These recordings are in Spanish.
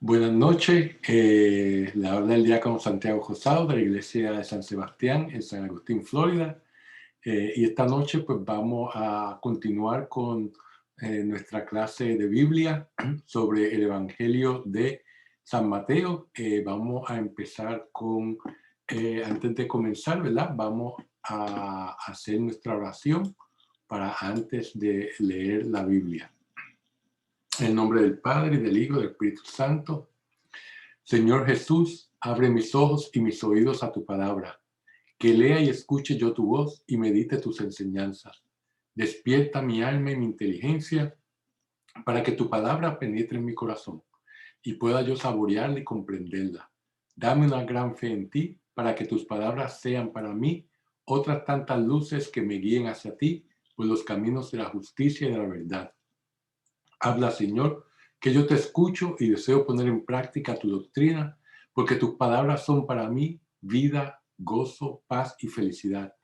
Buenas noches, la habla el diácono Santiago Josado de la iglesia de San Sebastián en San Agustín, Florida. Y esta noche pues vamos a continuar con nuestra clase de Biblia sobre el Evangelio de San Mateo. Vamos a empezar con, antes de comenzar, ¿verdad? Vamos a hacer nuestra oración para antes de leer la Biblia. En el nombre del Padre, y del Hijo, y del Espíritu Santo. Señor Jesús, abre mis ojos y mis oídos a tu palabra, que lea y escuche yo tu voz y medite tus enseñanzas. Despierta mi alma y mi inteligencia para que tu palabra penetre en mi corazón y pueda yo saborearla y comprenderla. Dame una gran fe en ti para que tus palabras sean para mí otras tantas luces que me guíen hacia ti por los caminos de la justicia y de la verdad. Habla, Señor, que yo te escucho y deseo poner en práctica tu doctrina, porque tus palabras son para mí vida, gozo, paz y felicidad.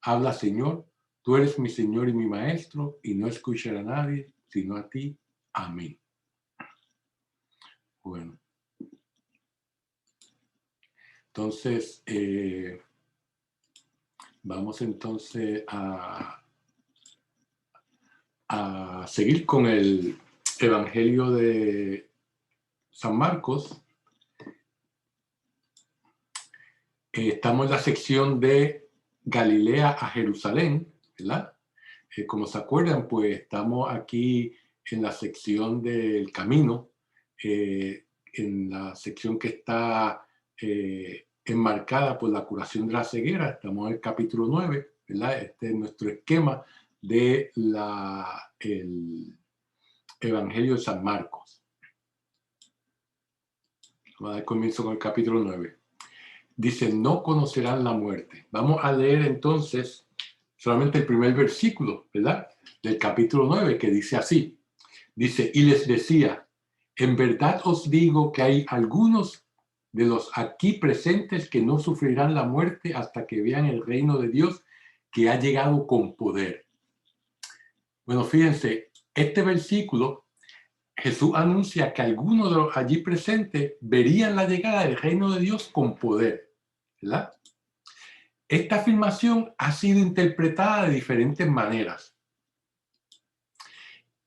Habla, Señor, tú eres mi Señor y mi Maestro, y no escucharé a nadie sino a ti. Amén. Bueno, entonces vamos entonces a seguir con el Evangelio de San Marcos. Estamos en la sección de Galilea a Jerusalén, ¿verdad? Como se acuerdan, pues estamos aquí en la sección del camino, en la sección que está enmarcada por la curación de la ceguera. Estamos en el capítulo 9, ¿verdad? Este es nuestro esquema de el Evangelio de San Marcos. Vamos a dar comienzo con el capítulo 9. Dice, no conocerán la muerte. Vamos a leer entonces solamente el primer versículo, ¿verdad? Del capítulo 9, que dice así. Dice, y les decía, en verdad os digo que hay algunos de los aquí presentes que no sufrirán la muerte hasta que vean el reino de Dios que ha llegado con poder. Bueno, fíjense, este versículo, Jesús anuncia que algunos de los allí presentes verían la llegada del reino de Dios con poder, ¿verdad? Esta afirmación ha sido interpretada de diferentes maneras.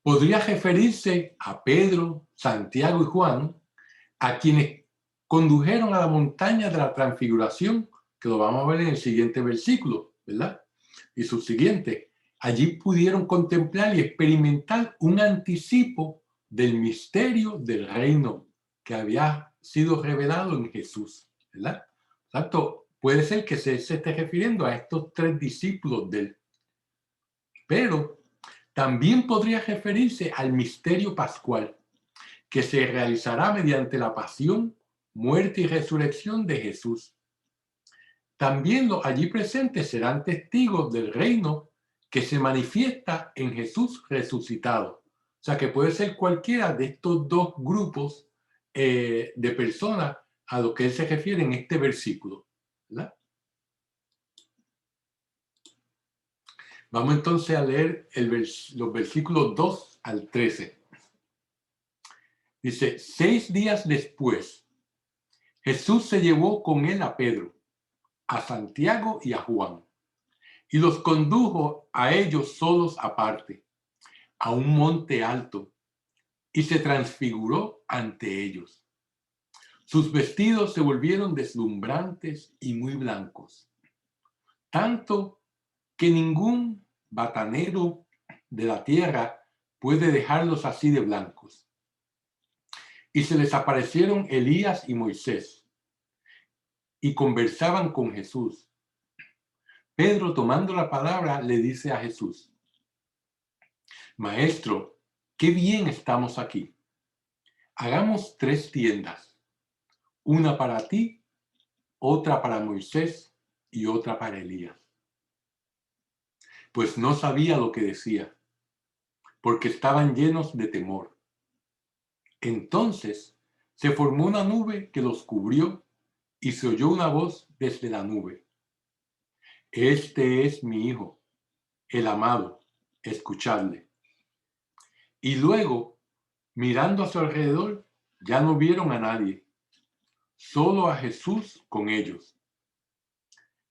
Podría referirse a Pedro, Santiago y Juan, a quienes condujeron a la montaña de la transfiguración, que lo vamos a ver en el siguiente versículo, ¿verdad? Y subsiguiente. Allí pudieron contemplar y experimentar un anticipo del misterio del reino que había sido revelado en Jesús, ¿verdad? Por tanto, puede ser que se esté refiriendo a estos tres discípulos de él. Pero también podría referirse al misterio pascual, que se realizará mediante la pasión, muerte y resurrección de Jesús. También los allí presentes serán testigos del reino que se manifiesta en Jesús resucitado. O sea, que puede ser cualquiera de estos dos grupos de personas a los que él se refiere en este versículo, ¿verdad? Vamos entonces a leer los versículos 2 al 13. Dice, 6 días después, Jesús se llevó con él a Pedro, a Santiago y a Juan, y los condujo a ellos solos aparte, a un monte alto, y se transfiguró ante ellos. Sus vestidos se volvieron deslumbrantes y muy blancos, tanto que ningún batanero de la tierra puede dejarlos así de blancos. Y se les aparecieron Elías y Moisés, y conversaban con Jesús. Pedro, tomando la palabra, le dice a Jesús, Maestro, qué bien estamos aquí. Hagamos 3 tiendas, una para ti, otra para Moisés y otra para Elías. Pues no sabía lo que decía, porque estaban llenos de temor. Entonces se formó una nube que los cubrió y se oyó una voz desde la nube. Este es mi Hijo, el amado, escuchadle. Y luego, mirando a su alrededor, Ya no vieron a nadie, solo a Jesús con ellos.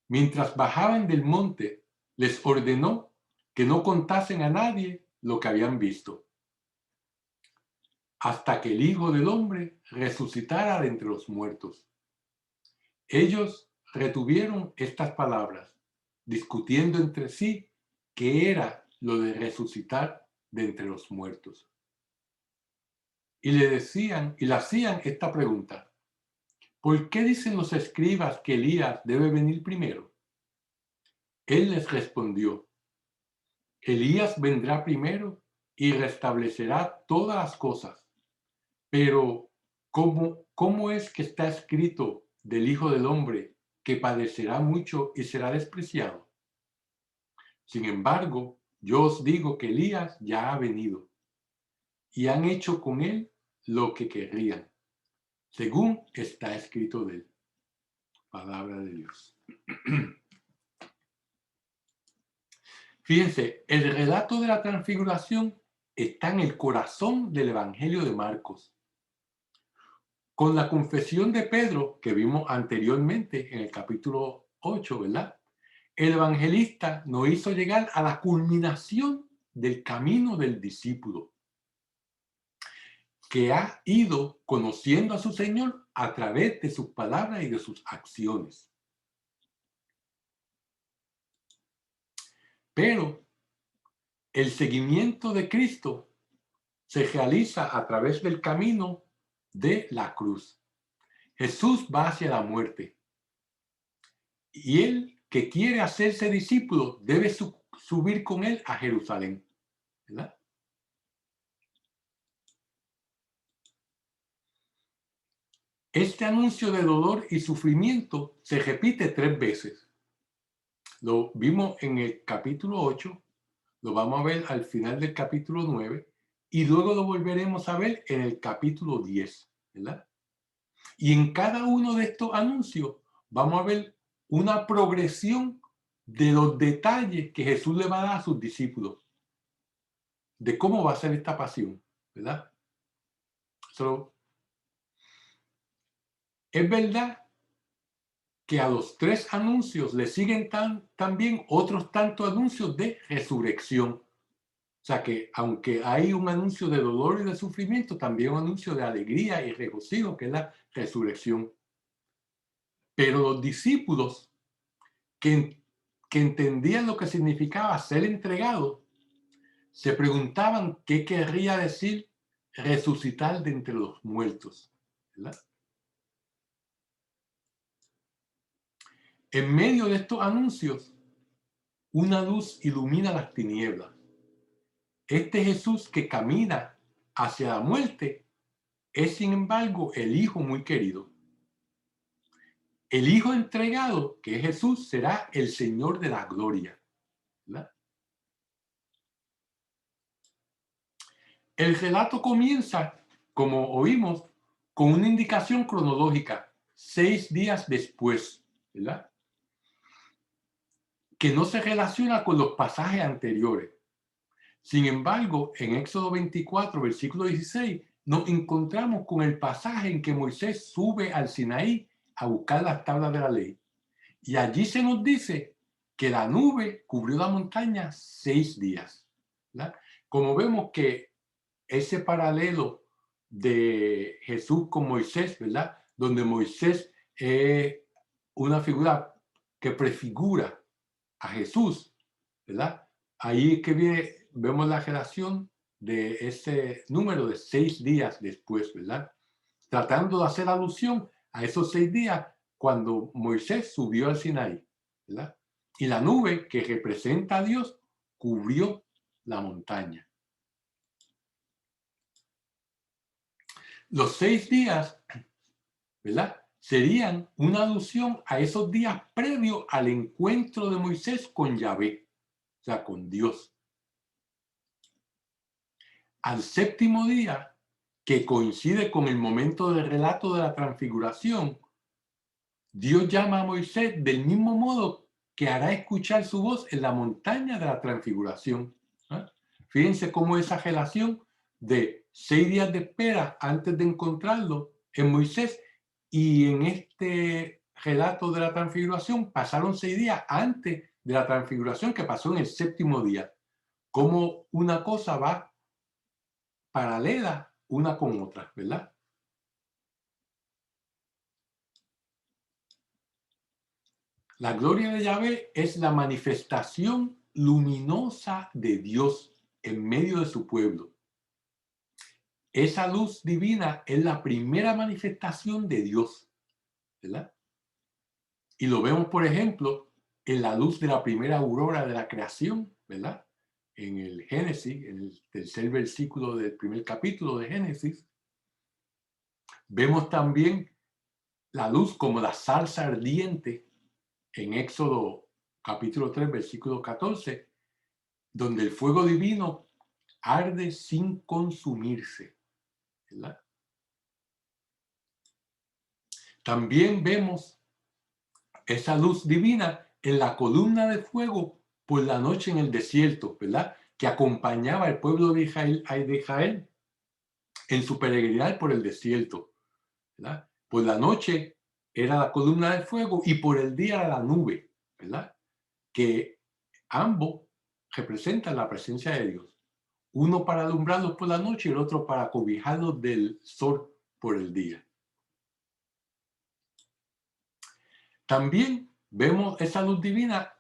Mientras bajaban del monte, les ordenó que no contasen a nadie lo que habían visto, hasta que el Hijo del Hombre resucitara de entre los muertos. Ellos retuvieron estas palabras, discutiendo entre sí qué era lo de resucitar de entre los muertos. Y le hacían esta pregunta: ¿por qué dicen los escribas que Elías debe venir primero? Él les respondió: Elías vendrá primero y restablecerá todas las cosas. Pero, ¿cómo es que está escrito del Hijo del Hombre que padecerá mucho y será despreciado? Sin embargo, yo os digo que Elías ya ha venido y han hecho con él lo que querrían, según está escrito de él. Palabra de Dios. Fíjense, el relato de la transfiguración está en el corazón del Evangelio de Marcos. Con la confesión de Pedro, que vimos anteriormente en el capítulo 8, ¿verdad? El evangelista nos hizo llegar a la culminación del camino del discípulo, que ha ido conociendo a su Señor a través de sus palabras y de sus acciones. Pero el seguimiento de Cristo se realiza a través del camino de la cruz. Jesús va hacia la muerte y el que quiere hacerse discípulo debe subir con él a Jerusalén, ¿verdad? Este anuncio de dolor y sufrimiento se repite 3 veces. Lo vimos en el capítulo 8, lo vamos a ver al final del capítulo 9 y luego lo volveremos a ver en el capítulo 10, ¿verdad? Y en cada uno de estos anuncios vamos a ver una progresión de los detalles que Jesús le va a dar a sus discípulos, de cómo va a ser esta pasión, ¿verdad? Es verdad que a los 3 anuncios le siguen también otros tantos anuncios de resurrección. O sea que aunque hay un anuncio de dolor y de sufrimiento, también un anuncio de alegría y regocijo, que es la resurrección. Pero los discípulos que entendían lo que significaba ser entregados, se preguntaban qué querría decir resucitar de entre los muertos, ¿verdad? En medio de estos anuncios, una luz ilumina las tinieblas. Este Jesús que camina hacia la muerte es, sin embargo, el Hijo muy querido. El Hijo entregado, que es Jesús, será el Señor de la gloria, ¿verdad? El relato comienza, como oímos, con una indicación cronológica, 6 días después, ¿verdad? Que no se relaciona con los pasajes anteriores. Sin embargo, en Éxodo 24, versículo 16, nos encontramos con el pasaje en que Moisés sube al Sinaí a buscar las tablas de la ley. Y allí se nos dice que la nube cubrió la montaña 6 días, ¿verdad? Como vemos que ese paralelo de Jesús con Moisés, ¿verdad? Donde Moisés es una figura que prefigura a Jesús, ¿verdad? Ahí es que vemos la relación de ese número de 6 días después, ¿verdad? Tratando de hacer alusión a esos 6 días cuando Moisés subió al Sinaí, ¿verdad? Y la nube que representa a Dios cubrió la montaña. Los 6 días, ¿verdad? Serían una alusión a esos días previos al encuentro de Moisés con Yahvé, o sea, con Dios. Al séptimo día, que coincide con el momento del relato de la transfiguración, Dios llama a Moisés del mismo modo que hará escuchar su voz en la montaña de la transfiguración. ¿Eh? Fíjense cómo esa relación de 6 días de espera antes de encontrarlo en Moisés, y en este relato de la transfiguración pasaron 6 días antes de la transfiguración, que pasó en el séptimo día. Como una cosa va paralela una con otra, ¿verdad? La gloria de Yahvé es la manifestación luminosa de Dios en medio de su pueblo. Esa luz divina es la primera manifestación de Dios, ¿verdad? Y lo vemos, por ejemplo, en la luz de la primera aurora de la creación, ¿verdad? En el Génesis, en el tercer versículo del primer capítulo de Génesis. Vemos también la luz como la zarza ardiente en Éxodo capítulo 3, versículo 14, donde el fuego divino arde sin consumirse, ¿verdad? También vemos esa luz divina en la columna de fuego por la noche en el desierto, ¿verdad? Que acompañaba al pueblo de Israel en su peregrinar por el desierto, ¿verdad? Por la noche era la columna de fuego y por el día era la nube, ¿verdad? Que ambos representan la presencia de Dios. Uno para alumbrarlos por la noche y el otro para cobijarlos del sol por el día. También vemos esa luz divina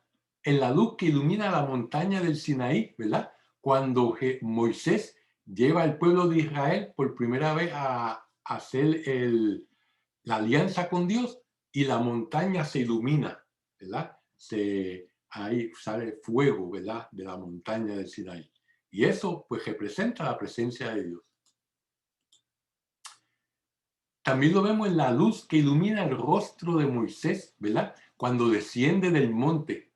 en la luz que ilumina la montaña del Sinaí, ¿verdad? Cuando Moisés lleva al pueblo de Israel por primera vez a hacer la alianza con Dios, y la montaña se ilumina, ¿verdad? Ahí sale fuego, ¿verdad? De la montaña del Sinaí. Y eso pues representa la presencia de Dios. También lo vemos en la luz que ilumina el rostro de Moisés, ¿verdad? Cuando desciende del monte.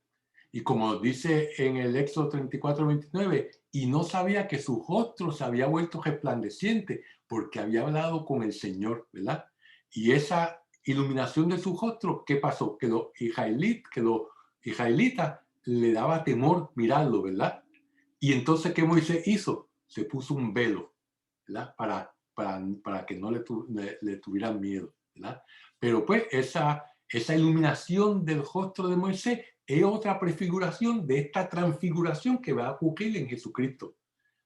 Y como dice en el Éxodo 34, 29, y no sabía que su rostro se había vuelto resplandeciente porque había hablado con el Señor, ¿verdad? Y esa iluminación de su rostro, ¿qué pasó? Que los israelitas le daba temor mirarlo, ¿verdad? Y entonces, ¿qué Moisés hizo? Se puso un velo, ¿verdad? Para que no le tuvieran miedo, ¿verdad? Pero pues esa iluminación del rostro de Moisés es otra prefiguración de esta transfiguración que va a ocurrir en Jesucristo.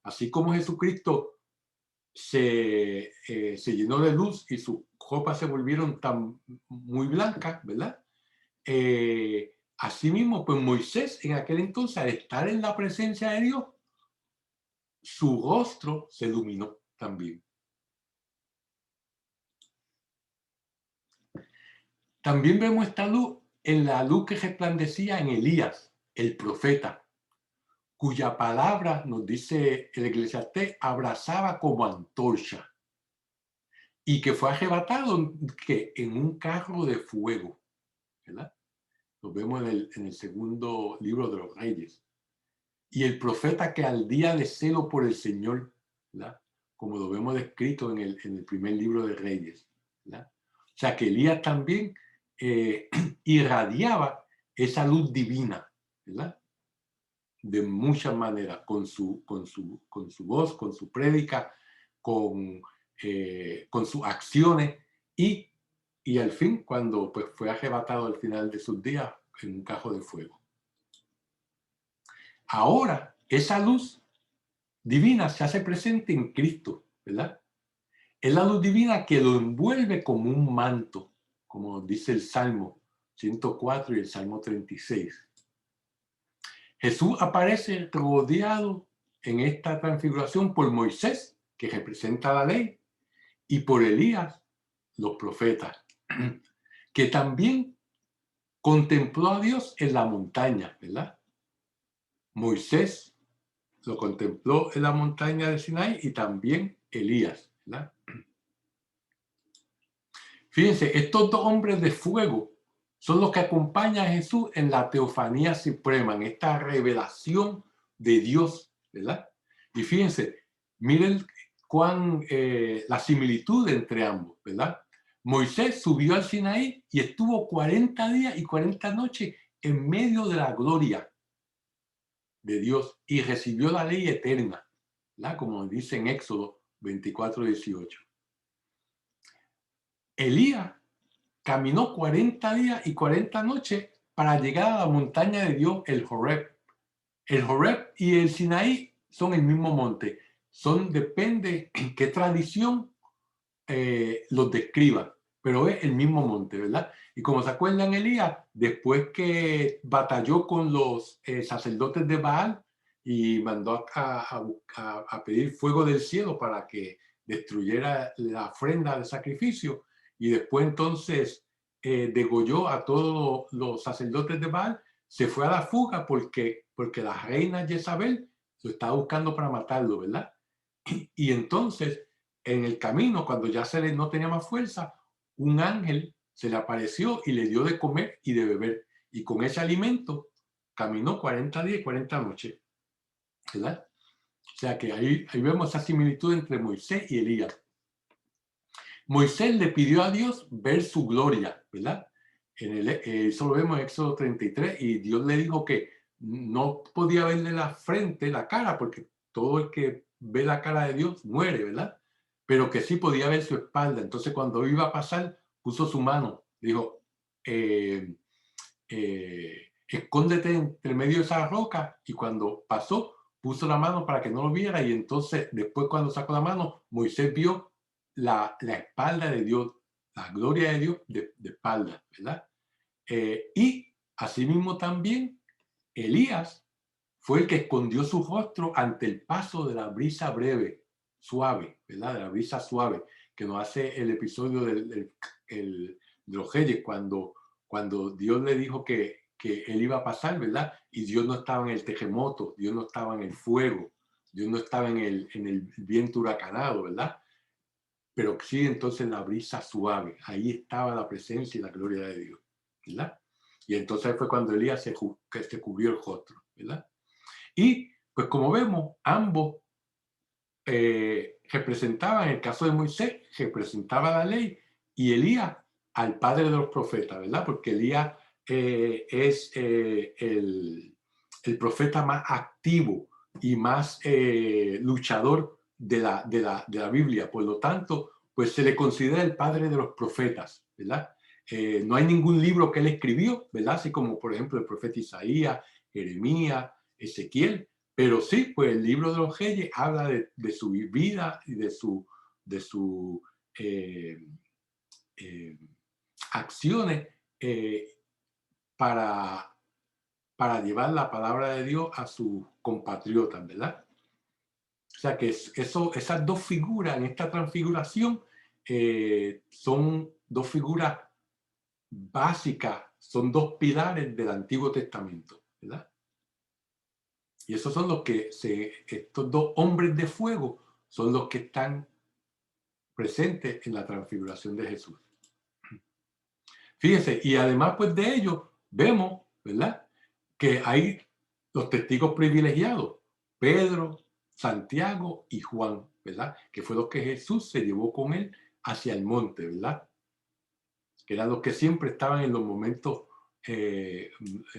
Así como Jesucristo se llenó de luz y sus ropas se volvieron muy blancas, ¿verdad? Asimismo, pues Moisés en aquel entonces, al estar en la presencia de Dios, su rostro se iluminó también. También vemos esta luz en la luz que resplandecía en Elías, el profeta, cuya palabra, nos dice el Eclesiastés, abrazaba como antorcha, y que fue arrebatado en un carro de fuego, ¿verdad? Lo vemos en el segundo libro de los Reyes. Y el profeta que al día de celo por el Señor, ¿verdad? Como lo vemos descrito en el primer libro de Reyes, ¿verdad? O sea que Elías también irradiaba esa luz divina, ¿verdad? De muchas maneras, con su voz, con su prédica, con sus acciones, y al fin, cuando pues, fue arrebatado al final de sus días en un carro de fuego. Ahora, esa luz divina se hace presente en Cristo, ¿verdad? Es la luz divina que lo envuelve como un manto, como dice el Salmo 104 y el Salmo 36. Jesús aparece rodeado en esta transfiguración por Moisés, que representa la ley, y por Elías, los profetas, que también contempló a Dios en la montaña, ¿verdad? Moisés lo contempló en la montaña de Sinai y también Elías, ¿verdad? Fíjense, estos dos hombres de fuego son los que acompañan a Jesús en la teofanía suprema, en esta revelación de Dios, ¿verdad? Y fíjense, miren la similitud entre ambos, ¿verdad? Moisés subió al Sinaí y estuvo 40 días y 40 noches en medio de la gloria de Dios y recibió la ley eterna, ¿verdad? Como dice en Éxodo 24:18. Elías caminó 40 días y 40 noches para llegar a la montaña de Dios, el Horeb. El Horeb y el Sinaí son el mismo monte. Depende en qué tradición los describa, pero es el mismo monte, ¿verdad? Y como se acuerdan, Elías, después que batalló con los sacerdotes de Baal y mandó a pedir fuego del cielo para que destruyera la ofrenda de sacrificio, y después entonces degolló a todos los sacerdotes de Baal, se fue a la fuga porque la reina Jezabel lo estaba buscando para matarlo, ¿verdad? Y entonces, en el camino, cuando ya no tenía más fuerza, un ángel se le apareció y le dio de comer y de beber. Y con ese alimento caminó 40 días y 40 noches, ¿verdad? O sea que ahí vemos esa similitud entre Moisés y Elías. Moisés le pidió a Dios ver su gloria, ¿verdad? Eso lo vemos en Éxodo 33, y Dios le dijo que no podía verle la frente, la cara, porque todo el que ve la cara de Dios muere, ¿verdad? Pero que sí podía ver su espalda. Entonces, cuando iba a pasar, puso su mano, dijo, escóndete entre medio de esa roca, y cuando pasó, puso la mano para que no lo viera, y entonces, después cuando sacó la mano, Moisés vio la espalda de Dios, la gloria de Dios de espalda, ¿verdad? Y asimismo también Elías fue el que escondió su rostro ante el paso de la brisa breve, suave, ¿verdad? De la brisa suave, que nos hace el episodio de los reyes, cuando Dios le dijo que él iba a pasar, ¿verdad? Y Dios no estaba en el terremoto, Dios no estaba en el fuego, Dios no estaba en el viento huracanado, ¿verdad? Pero sí, entonces la brisa suave, ahí estaba la presencia y la gloria de Dios, ¿verdad? Y entonces fue cuando Elías se cubrió el rostro, ¿verdad? Y pues como vemos, ambos representaban, en el caso de Moisés, representaba la ley, y Elías al padre de los profetas, ¿verdad? Porque Elías es el profeta más activo y más luchador de la Biblia. Por lo tanto, pues se le considera el padre de los profetas, ¿verdad? No hay ningún libro que él escribió, ¿verdad? Así como, por ejemplo, el profeta Isaías, Jeremías, Ezequiel, pero sí, pues el libro de los Reyes habla de su vida y de su eh, eh, acciones para llevar la palabra de Dios a sus compatriotas, ¿verdad? O sea que esas dos figuras en esta transfiguración son dos figuras básicas, son dos pilares del Antiguo Testamento, ¿verdad? Y esos son los que estos dos hombres de fuego son los que están presentes en la transfiguración de Jesús. Fíjense, y además pues de ello vemos, ¿verdad?, que hay los testigos privilegiados, Pedro, Santiago y Juan, ¿verdad?, que fue los que Jesús se llevó con él hacia el monte, ¿verdad?, que eran los que siempre estaban en los momentos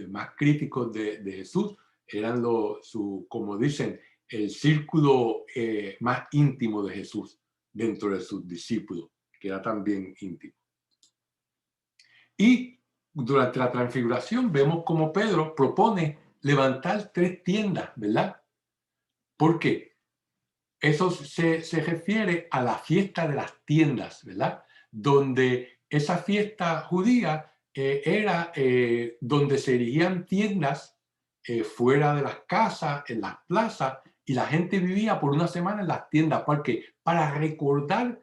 más críticos de Jesús, eran como dicen, el círculo más íntimo de Jesús dentro de sus discípulos, que era también íntimo. Y durante la transfiguración vemos como Pedro propone levantar 3 tiendas, ¿verdad? ¿Por qué? Eso se refiere a la fiesta de las tiendas, ¿verdad? Donde esa fiesta judía era donde se erigían tiendas fuera de las casas, en las plazas, y la gente vivía por una semana en las tiendas. ¿Por qué? Para recordar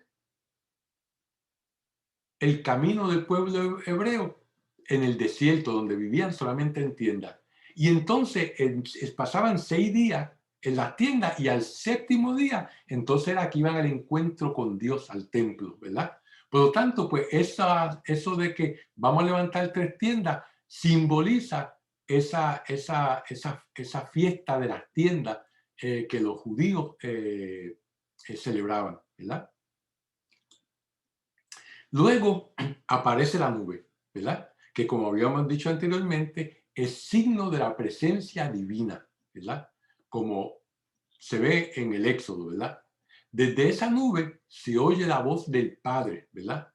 el camino del pueblo hebreo en el desierto, donde vivían solamente en tiendas. Y entonces pasaban 6 días en las tiendas, y al 7º día, entonces era que iban al encuentro con Dios, al templo, ¿verdad? Por lo tanto, pues eso de que vamos a levantar 3 tiendas simboliza esa fiesta de las tiendas que los judíos celebraban, ¿verdad? Luego aparece la nube, ¿verdad? Que, como habíamos dicho anteriormente, es signo de la presencia divina, ¿verdad? Como se ve en el Éxodo, ¿verdad? Desde esa nube se oye la voz del Padre, ¿verdad?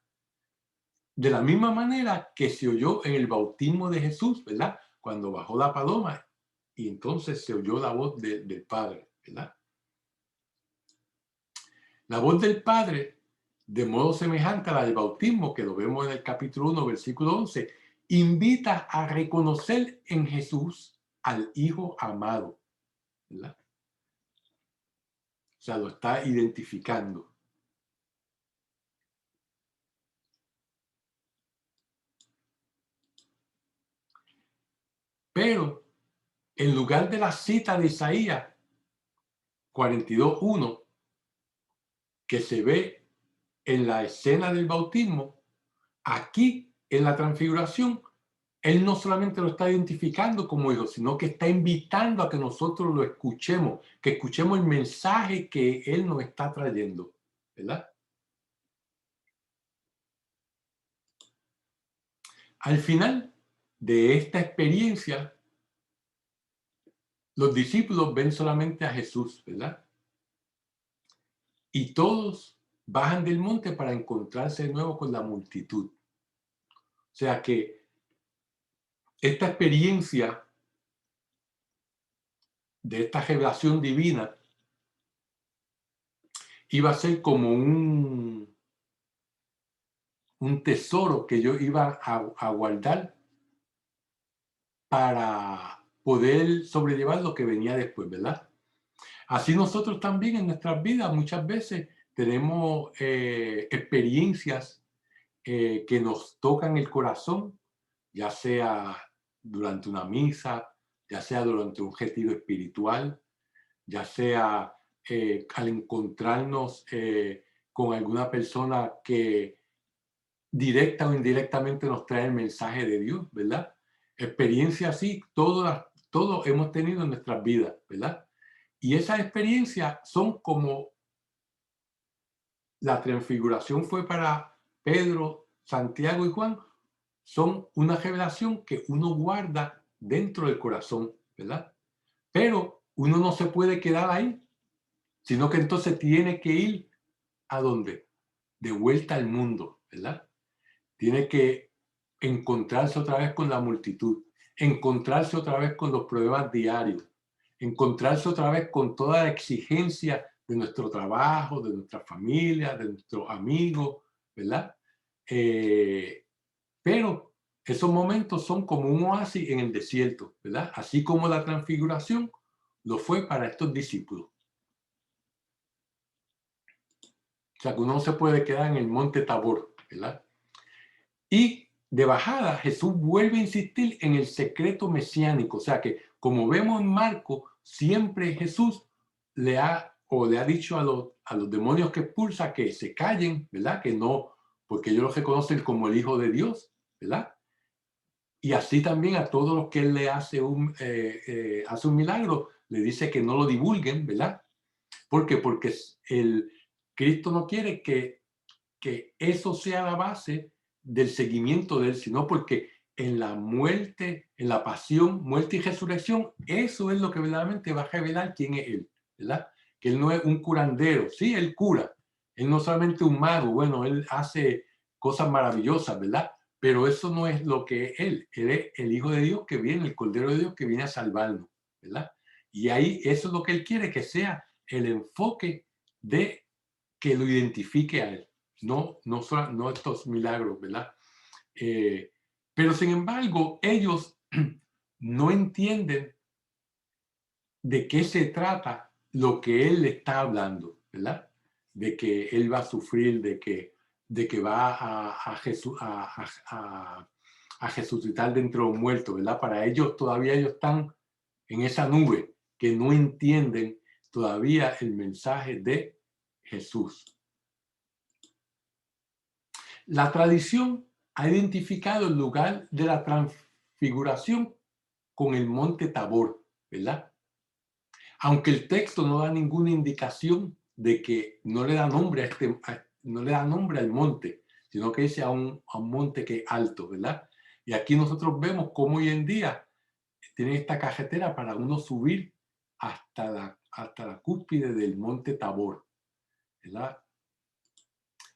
De la misma manera que se oyó en el bautismo de Jesús, ¿verdad? Cuando bajó la paloma y entonces se oyó la voz del Padre, ¿verdad? La voz del Padre, de modo semejante a la del bautismo, que lo vemos en el capítulo 1, versículo 11, invita a reconocer en Jesús al Hijo amado, ¿verdad? O sea, lo está identificando. Pero en lugar de la cita de Isaías 42:1, que se ve en la escena del bautismo, aquí en la transfiguración, él no solamente lo está identificando como hijo, sino que está invitando a que nosotros lo escuchemos, que escuchemos el mensaje que él nos está trayendo, ¿verdad? Al final de esta experiencia, los discípulos ven solamente a Jesús, ¿verdad? Y todos bajan del monte para encontrarse de nuevo con la multitud. O sea que esta experiencia de esta revelación divina iba a ser como un tesoro que yo iba a guardar para poder sobrellevar lo que venía después, ¿verdad? Así nosotros también en nuestras vidas muchas veces tenemos experiencias que nos tocan el corazón, ya sea durante una misa, ya sea durante un retiro espiritual, ya sea al encontrarnos con alguna persona que directa o indirectamente nos trae el mensaje de Dios, ¿verdad? Experiencias así, todos hemos tenido en nuestras vidas, ¿verdad? Y esas experiencias son como la transfiguración fue para Pedro, Santiago y Juan, son una revelación que uno guarda dentro del corazón, ¿verdad? Pero uno no se puede quedar ahí, sino que entonces tiene que ir ¿a dónde? De vuelta al mundo, ¿verdad? Tiene que encontrarse otra vez con la multitud, encontrarse otra vez con los problemas diarios, encontrarse otra vez con toda la exigencia de nuestro trabajo, de nuestra familia, de nuestros amigos, ¿verdad? Pero esos momentos son como un oasis en el desierto, ¿verdad? Así como la transfiguración lo fue para estos discípulos. O sea, que uno no se puede quedar en el monte Tabor, ¿verdad? Y de bajada, Jesús vuelve a insistir en el secreto mesiánico. O sea que, como vemos en Marco, siempre Jesús le ha dicho a los demonios que expulsa que se callen, ¿verdad? Que no, porque ellos lo reconocen como el Hijo de Dios, ¿verdad? Y así también a todos los que él le hace hace un milagro, le dice que no lo divulguen, ¿verdad? ¿Por qué? Porque el Cristo no quiere que eso sea la base del seguimiento de él, sino porque en la muerte, en la pasión, muerte y resurrección, eso es lo que verdaderamente va a revelar quién es él, ¿verdad? Que él no es un curandero, sí, él cura, él no solamente un mago, bueno, él hace cosas maravillosas, ¿verdad? Pero eso no es lo que es él es el Hijo de Dios que viene, el Cordero de Dios que viene a salvarnos, ¿verdad? Y ahí eso es lo que él quiere, que sea el enfoque de que lo identifique a él, no estos milagros, ¿verdad? Pero sin embargo, ellos no entienden de qué se trata lo que él está hablando, ¿verdad? De que él va a sufrir, de que va a resucitar dentro de los muertos, ¿verdad? Para ellos todavía ellos están en esa nube que no entienden todavía el mensaje de Jesús. La tradición ha identificado el lugar de la transfiguración con el monte Tabor, ¿verdad? Aunque el texto no da ninguna indicación de que no le da nombre no le da nombre al monte, sino que dice a un monte que es alto, ¿verdad? Y aquí nosotros vemos cómo hoy en día tienen esta carretera para uno subir hasta la cúspide del monte Tabor. ¿verdad?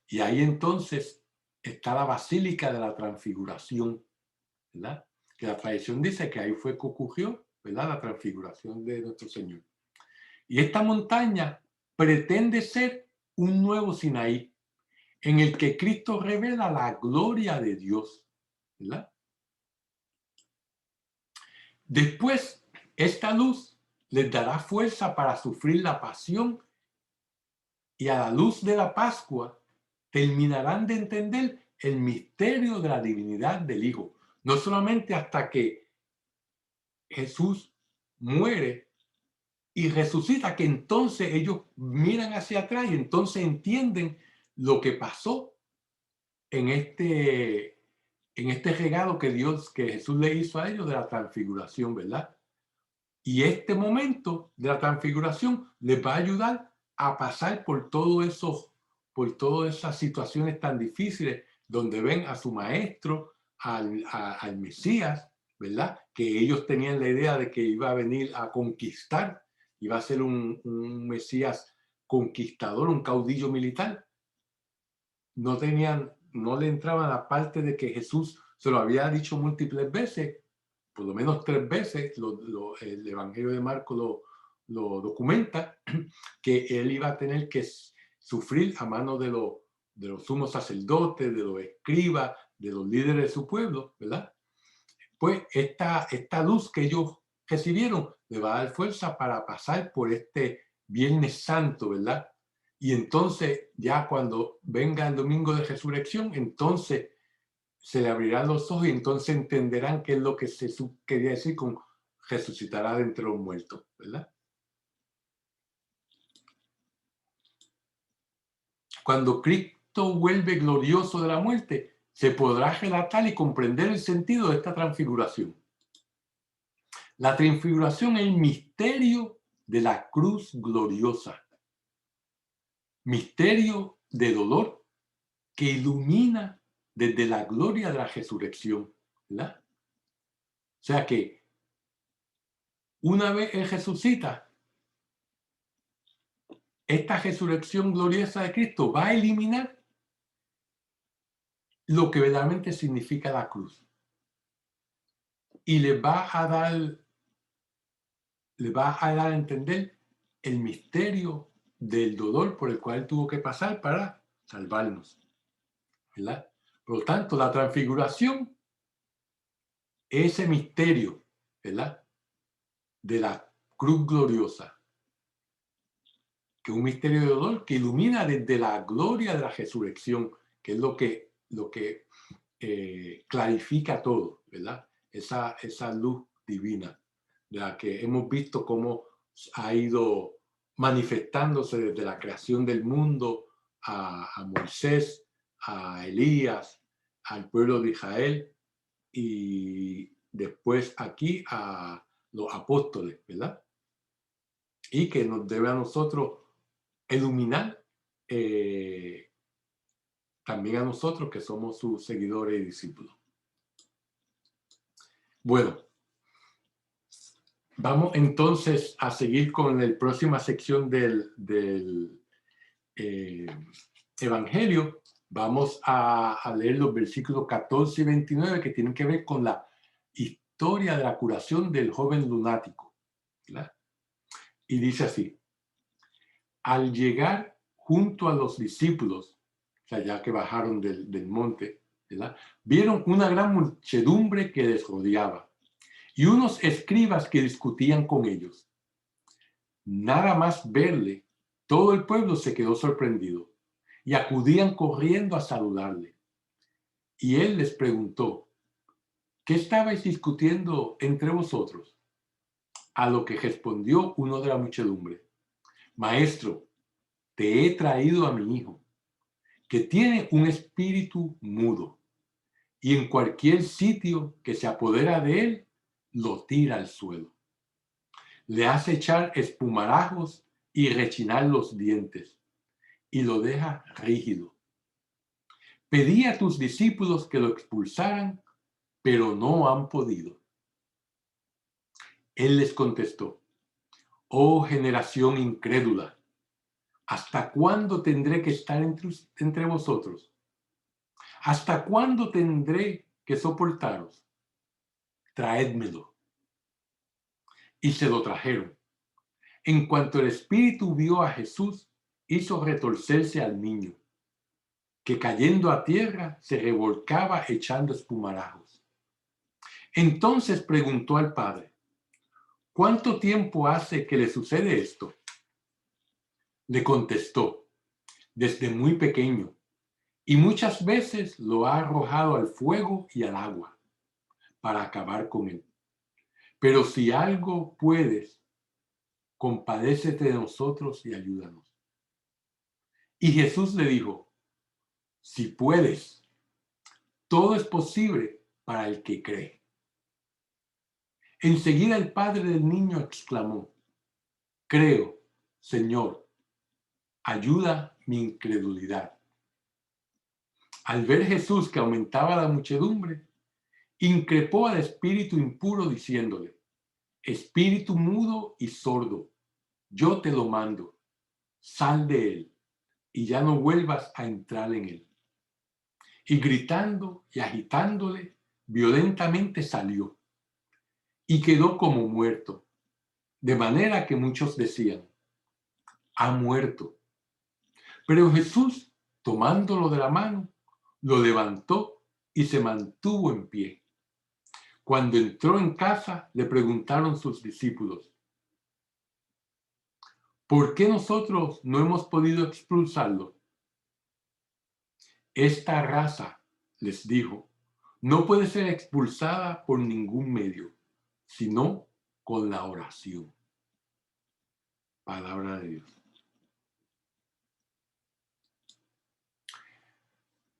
Y ahí entonces está la Basílica de la Transfiguración, ¿verdad? Que la tradición dice que ahí fue que ocurrió, ¿verdad? La transfiguración de nuestro Señor. Y esta montaña pretende ser un nuevo Sinaí, en el que Cristo revela la gloria de Dios, ¿verdad? Después, esta luz les dará fuerza para sufrir la pasión y a la luz de la Pascua terminarán de entender el misterio de la divinidad del Hijo. No solamente hasta que Jesús muere y resucita, que entonces ellos miran hacia atrás y entonces entienden lo que pasó en este regalo que Jesús le hizo a ellos de la transfiguración, ¿verdad? Y este momento de la transfiguración les va a ayudar a pasar por todas esas situaciones tan difíciles donde ven a su maestro, al Mesías, ¿verdad? Que ellos tenían la idea de que iba a venir a conquistar, iba a ser un Mesías conquistador, un caudillo militar. No le entraba la parte de que Jesús se lo había dicho múltiples veces, por lo menos 3 veces, el Evangelio de Marcos lo documenta, que él iba a tener que sufrir a manos de los sumos sacerdotes, de los escribas, de los líderes de su pueblo, ¿verdad? Pues esta luz que ellos recibieron le va a dar fuerza para pasar por este Viernes Santo, ¿verdad? Y entonces ya cuando venga el domingo de resurrección, entonces se le abrirán los ojos y entonces entenderán qué es lo que Jesús quería decir con resucitará de entre los muertos, ¿verdad? Cuando Cristo vuelve glorioso de la muerte, se podrá relatar y comprender el sentido de esta transfiguración. La transfiguración es el misterio de la cruz gloriosa, misterio de dolor que ilumina desde la gloria de la resurrección, ¿verdad? O sea que una vez Él resucita, esta resurrección gloriosa de Cristo va a eliminar lo que verdaderamente significa la cruz y le va a dar a entender el misterio del dolor por el cual tuvo que pasar para salvarnos, ¿verdad? Por lo tanto, la transfiguración es ese misterio, ¿verdad? De la cruz gloriosa, que es un misterio de dolor que ilumina desde la gloria de la resurrección, que es lo que clarifica todo, ¿verdad? Esa luz divina, de la que hemos visto cómo ha ido manifestándose desde la creación del mundo a Moisés, a Elías, al pueblo de Israel y después aquí a los apóstoles, ¿verdad? Y que nos debe a nosotros iluminar también a nosotros que somos sus seguidores y discípulos. Bueno, vamos entonces a seguir con la próxima sección del Evangelio. Vamos a leer los versículos 14 y 29 que tienen que ver con la historia de la curación del joven lunático, ¿verdad? Y dice así: al llegar junto a los discípulos, o sea, ya que bajaron del monte, ¿verdad? Vieron una gran muchedumbre que les rodeaba y unos escribas que discutían con ellos. Nada más verle, todo el pueblo se quedó sorprendido y acudían corriendo a saludarle. Y él les preguntó: ¿qué estabais discutiendo entre vosotros? A lo que respondió uno de la muchedumbre: Maestro, te he traído a mi hijo, que tiene un espíritu mudo, y en cualquier sitio que se apodera de él, lo tira al suelo. Le hace echar espumarajos y rechinar los dientes, y lo deja rígido. Pedí a tus discípulos que lo expulsaran, pero no han podido. Él les contestó: oh generación incrédula, ¿Hasta cuándo tendré que estar entre vosotros? ¿Hasta cuándo tendré que soportaros? Traédmelo. Y se lo trajeron. En cuanto el espíritu vio a Jesús, hizo retorcerse al niño, que cayendo a tierra se revolcaba echando espumarajos. Entonces preguntó al padre: ¿cuánto tiempo hace que le sucede esto? Le contestó: desde muy pequeño, y muchas veces lo ha arrojado al fuego y al agua para acabar con él. Pero si algo puedes, compadécete de nosotros y ayúdanos. Y Jesús le dijo: si puedes, todo es posible para el que cree. Enseguida el padre del niño exclamó: creo, Señor, ayuda mi incredulidad. Al ver Jesús que aumentaba la muchedumbre, increpó al espíritu impuro diciéndole: espíritu mudo y sordo, yo te lo mando, sal de él y ya no vuelvas a entrar en él. Y gritando y agitándole, violentamente salió y quedó como muerto, de manera que muchos decían: ha muerto. Pero Jesús, tomándolo de la mano, lo levantó y se mantuvo en pie. Cuando entró en casa, le preguntaron sus discípulos: ¿por qué nosotros no hemos podido expulsarlo? Esta raza, les dijo, no puede ser expulsada por ningún medio, sino con la oración. Palabra de Dios.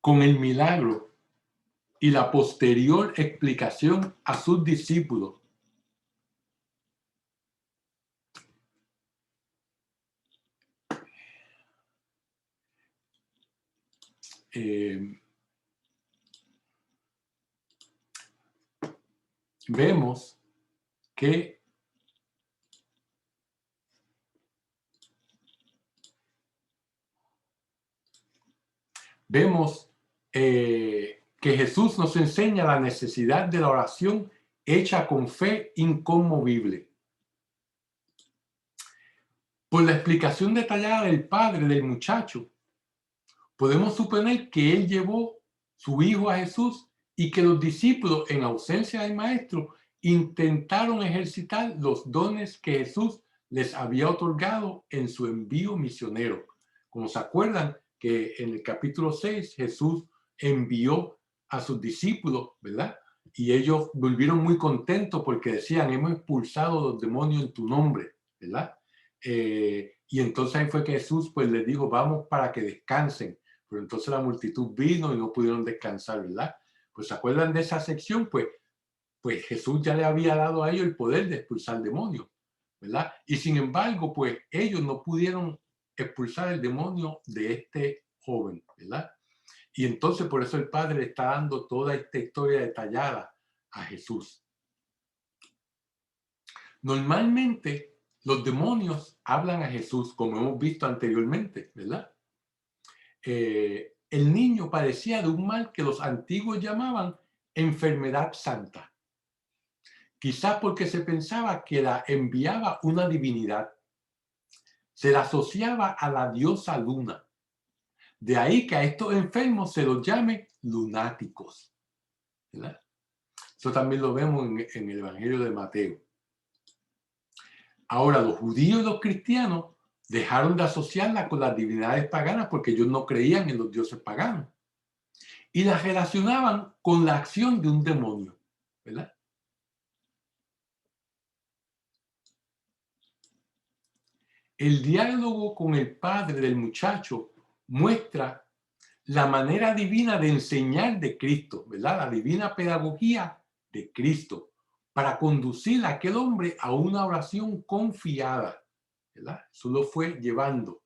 Con el milagro y la posterior explicación a sus discípulos, vemos que que Jesús nos enseña la necesidad de la oración hecha con fe inconmovible. Por la explicación detallada del padre del muchacho, podemos suponer que él llevó su hijo a Jesús y que los discípulos, en ausencia del maestro, intentaron ejercitar los dones que Jesús les había otorgado en su envío misionero. Como se acuerdan que en el capítulo 6 Jesús envió a sus discípulos, ¿verdad? Y ellos volvieron muy contentos porque decían: hemos expulsado los demonios en tu nombre, ¿verdad? Y entonces ahí fue que Jesús pues les dijo: vamos para que descansen. Pero entonces la multitud vino y no pudieron descansar, ¿verdad? Pues ¿se acuerdan de esa sección? Pues Jesús ya le había dado a ellos el poder de expulsar demonios, ¿verdad? Y sin embargo, pues ellos no pudieron expulsar el demonio de este joven, ¿verdad? Y entonces por eso el Padre está dando toda esta historia detallada a Jesús. Normalmente los demonios hablan a Jesús, como hemos visto anteriormente, ¿verdad? El niño padecía de un mal que los antiguos llamaban enfermedad santa. Quizás porque se pensaba que la enviaba una divinidad. Se la asociaba a la diosa Luna. De ahí que a estos enfermos se los llame lunáticos, ¿verdad? Eso también lo vemos en el Evangelio de Mateo. Ahora, los judíos y los cristianos dejaron de asociarla con las divinidades paganas porque ellos no creían en los dioses paganos. Y las relacionaban con la acción de un demonio, ¿verdad? El diálogo con el padre del muchacho muestra la manera divina de enseñar de Cristo, ¿verdad? La divina pedagogía de Cristo para conducir a aquel hombre a una oración confiada, ¿verdad? Eso lo fue llevando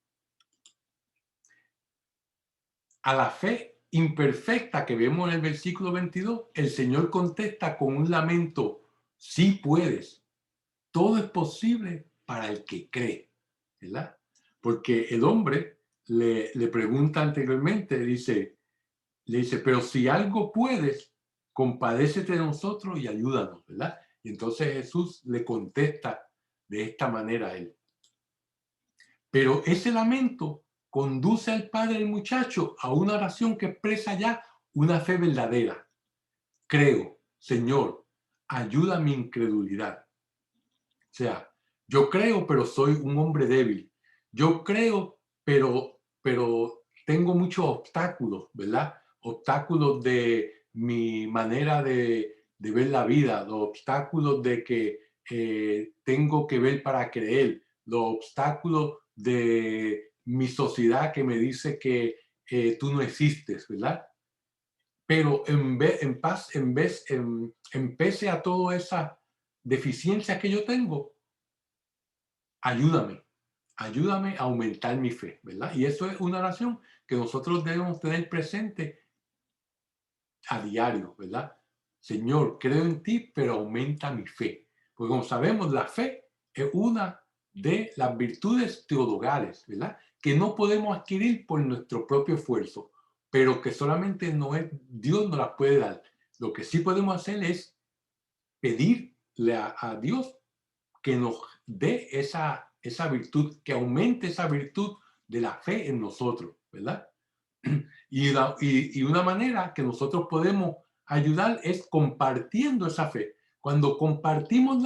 a la fe imperfecta que vemos en el versículo 22. El Señor contesta con un lamento: sí puedes, todo es posible para el que cree, ¿verdad? porque el hombre le pregunta anteriormente, le dice, pero si algo puedes, compadécete de nosotros y ayúdanos, ¿verdad? Y entonces Jesús le contesta de esta manera a él. Pero ese lamento conduce al padre del muchacho a una oración que expresa ya una fe verdadera. Creo, Señor, ayuda a mi incredulidad. O sea, yo creo, pero soy un hombre débil. Yo creo, pero tengo muchos obstáculos, ¿verdad? Obstáculos de mi manera de ver la vida, los obstáculos de que tengo que ver para creer, los obstáculos de mi sociedad que me dice que tú no existes, ¿verdad? Pero en pese a toda esa deficiencia que yo tengo, ayúdame, ayúdame a aumentar mi fe, ¿verdad? Y eso es una oración que nosotros debemos tener presente a diario, ¿verdad? Señor, creo en ti, pero aumenta mi fe. Porque como sabemos, la fe es una de las virtudes teologales, ¿verdad? Que no podemos adquirir por nuestro propio esfuerzo, pero que solamente no es, Dios nos las puede dar. Lo que sí podemos hacer es pedirle a Dios que nos dé esa virtud, que aumente esa virtud de la fe en nosotros, ¿verdad? Y una manera que nosotros podemos ayudar es compartiendo esa fe. Cuando compartimos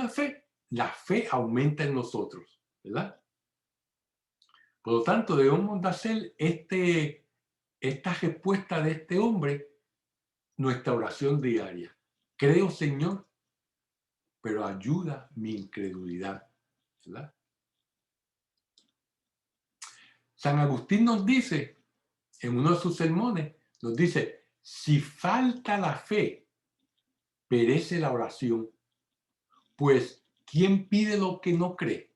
la fe aumenta en nosotros, ¿verdad? Por lo tanto, debemos de hacer esta respuesta de este hombre nuestra oración diaria. Creo, Señor, pero ayuda mi incredulidad, ¿verdad? San Agustín nos dice, en uno de sus sermones, nos dice, si falta la fe, perece la oración, pues ¿quién pide lo que no cree?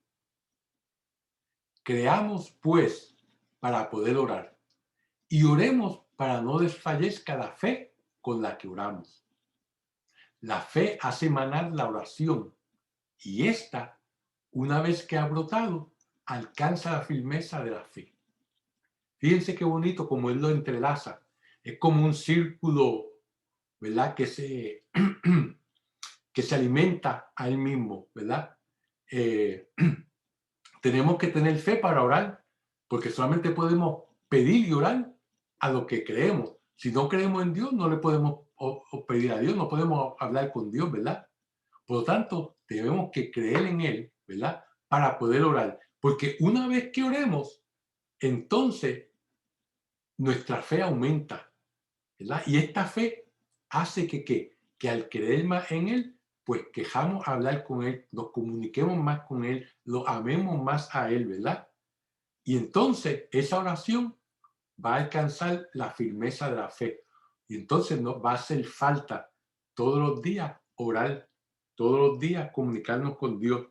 Creamos, pues, para poder orar, y oremos para no desfallezca la fe con la que oramos. La fe hace manar la oración, y ésta, una vez que ha brotado, alcanza la firmeza de la fe. Fíjense qué bonito como él lo entrelaza. Es como un círculo, ¿verdad? Que se alimenta a él mismo, ¿verdad? Eh, tenemos que tener fe para orar, porque solamente podemos pedir y orar a lo que creemos. Si no creemos en Dios, no le podemos pedir a Dios, no podemos hablar con Dios, ¿verdad? Por lo tanto, tenemos que creer en Él, ¿verdad? Para poder orar. Porque una vez que oremos, entonces nuestra fe aumenta, ¿verdad? Y esta fe hace que al creer más en Él, pues quejamos hablar con Él, nos comuniquemos más con Él, lo amemos más a Él, ¿verdad? Y entonces esa oración va a alcanzar la firmeza de la fe. Y entonces nos va a hacer falta todos los días orar, todos los días comunicarnos con Dios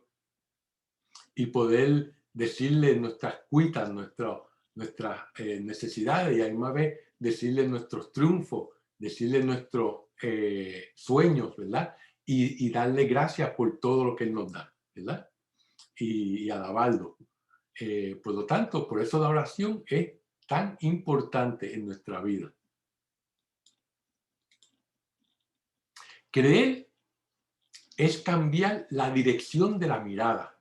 y poder decirle nuestras cuitas, nuestras necesidades y a la misma vez decirle nuestros triunfos, decirle nuestros sueños, ¿verdad? Y darle gracias por todo lo que Él nos da, ¿verdad? Y alabarlo. Por lo tanto, por eso la oración es tan importante en nuestra vida. Creer es cambiar la dirección de la mirada,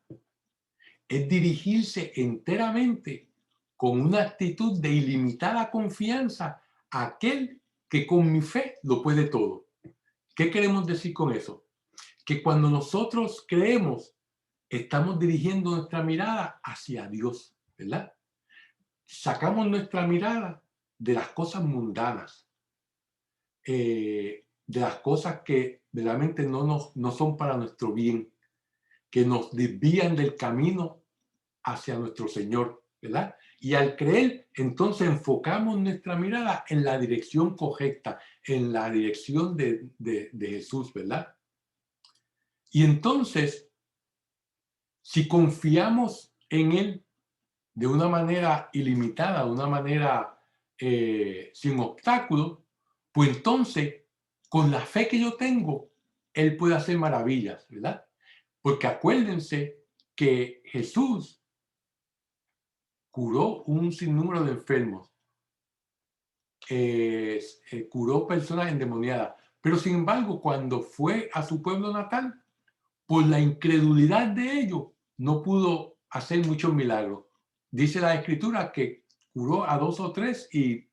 es dirigirse enteramente con una actitud de ilimitada confianza a aquel que con mi fe lo puede todo. ¿Qué queremos decir con eso? Que cuando nosotros creemos, estamos dirigiendo nuestra mirada hacia Dios, ¿verdad? Sacamos nuestra mirada de las cosas mundanas, de las cosas que realmente no son para nuestro bien, que nos desvían del camino hacia nuestro Señor, ¿verdad? Y al creer, entonces enfocamos nuestra mirada en la dirección correcta, en la dirección de Jesús, ¿verdad? Y entonces, si confiamos en Él de una manera ilimitada, de una manera sin obstáculos, pues entonces, con la fe que yo tengo, Él puede hacer maravillas, ¿verdad? Porque acuérdense que Jesús curó un sinnúmero de enfermos, curó personas endemoniadas. Pero sin embargo, cuando fue a su pueblo natal, por la incredulidad de ellos, no pudo hacer muchos milagros. Dice la Escritura que curó a 2 o 3 y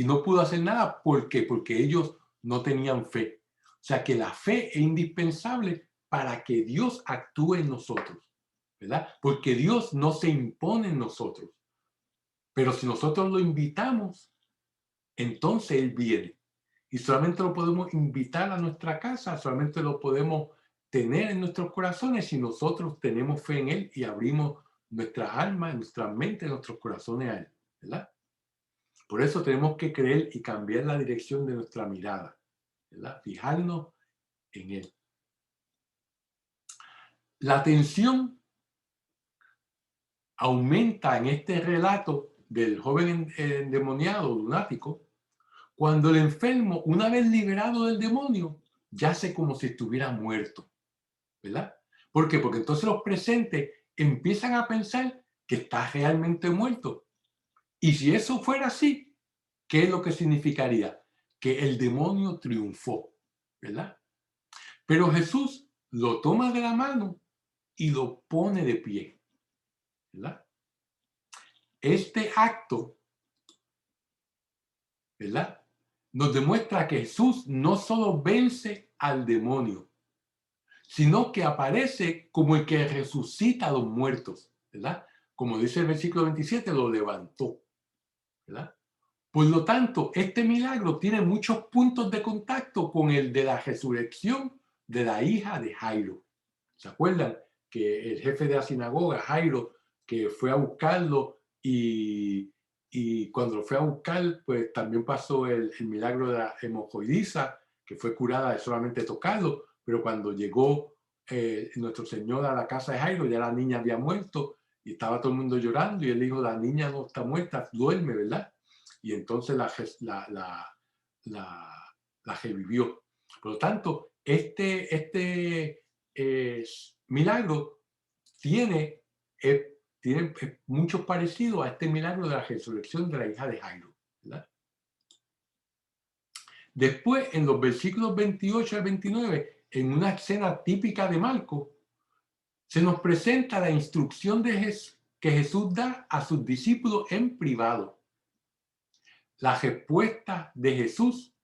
no pudo hacer nada. ¿Por qué? Porque ellos no tenían fe. O sea que la fe es indispensable para que Dios actúe en nosotros, ¿verdad? Porque Dios no se impone en nosotros. Pero si nosotros lo invitamos, entonces Él viene. Y solamente lo podemos invitar a nuestra casa, solamente lo podemos tener en nuestros corazones si nosotros tenemos fe en Él y abrimos nuestras almas, nuestra mente, nuestros corazones a Él, ¿verdad? Por eso tenemos que creer y cambiar la dirección de nuestra mirada, ¿verdad? Fijarnos en Él. La tensión aumenta en este relato del joven endemoniado, lunático, cuando el enfermo, una vez liberado del demonio, yace como si estuviera muerto, ¿verdad? ¿Por qué? Porque entonces los presentes empiezan a pensar que está realmente muerto. Y si eso fuera así, ¿qué es lo que significaría? Que el demonio triunfó, ¿verdad? Pero Jesús lo toma de la mano y lo pone de pie, ¿verdad? Este acto, ¿verdad? Nos demuestra que Jesús no solo vence al demonio, sino que aparece como el que resucita a los muertos, ¿verdad? Como dice el versículo 27, lo levantó, ¿verdad? Por lo tanto, este milagro tiene muchos puntos de contacto con el de la resurrección de la hija de Jairo. ¿Se acuerdan? Que el jefe de la sinagoga, Jairo, que fue a buscarlo y cuando lo fue a buscar, pues también pasó el milagro de la hemorroidiza, que fue curada de solamente tocarlo, pero cuando llegó nuestro Señor a la casa de Jairo, ya la niña había muerto y estaba todo el mundo llorando y él dijo, la niña no está muerta, duerme, ¿verdad? Y entonces la revivió. Por lo tanto, este milagro tiene, tiene mucho parecido a este milagro de la resurrección de la hija de Jairo, ¿verdad? Después, en los versículos 28 al 29, en una escena típica de Marcos, se nos presenta la instrucción que Jesús da a sus discípulos en privado. La respuesta de Jesús,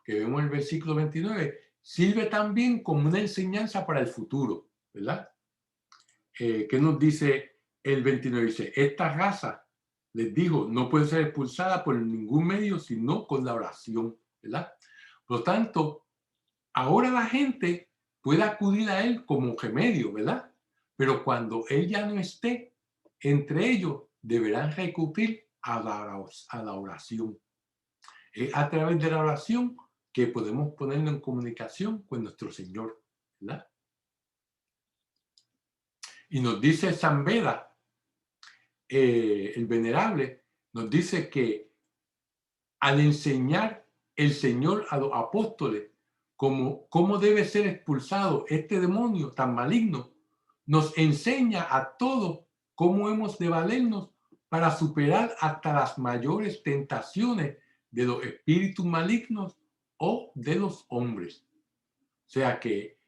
que vemos en el versículo 29, sirve también como una enseñanza para el futuro, ¿verdad? ¿Qué nos dice el 29? Dice, esta raza, les digo, no puede ser expulsada por ningún medio, sino con la oración, ¿verdad? Por lo tanto, ahora la gente puede acudir a él como remedio, ¿verdad? Pero cuando él ya no esté, entre ellos deberán recurrir a la oración. Es a través de la oración que podemos ponernos en comunicación con nuestro Señor, ¿verdad? Y nos dice San Beda, el venerable, nos dice que al enseñar el Señor a los apóstoles cómo debe ser expulsado este demonio tan maligno, nos enseña a todos cómo hemos de valernos para superar hasta las mayores tentaciones de los espíritus malignos o de los hombres. O sea que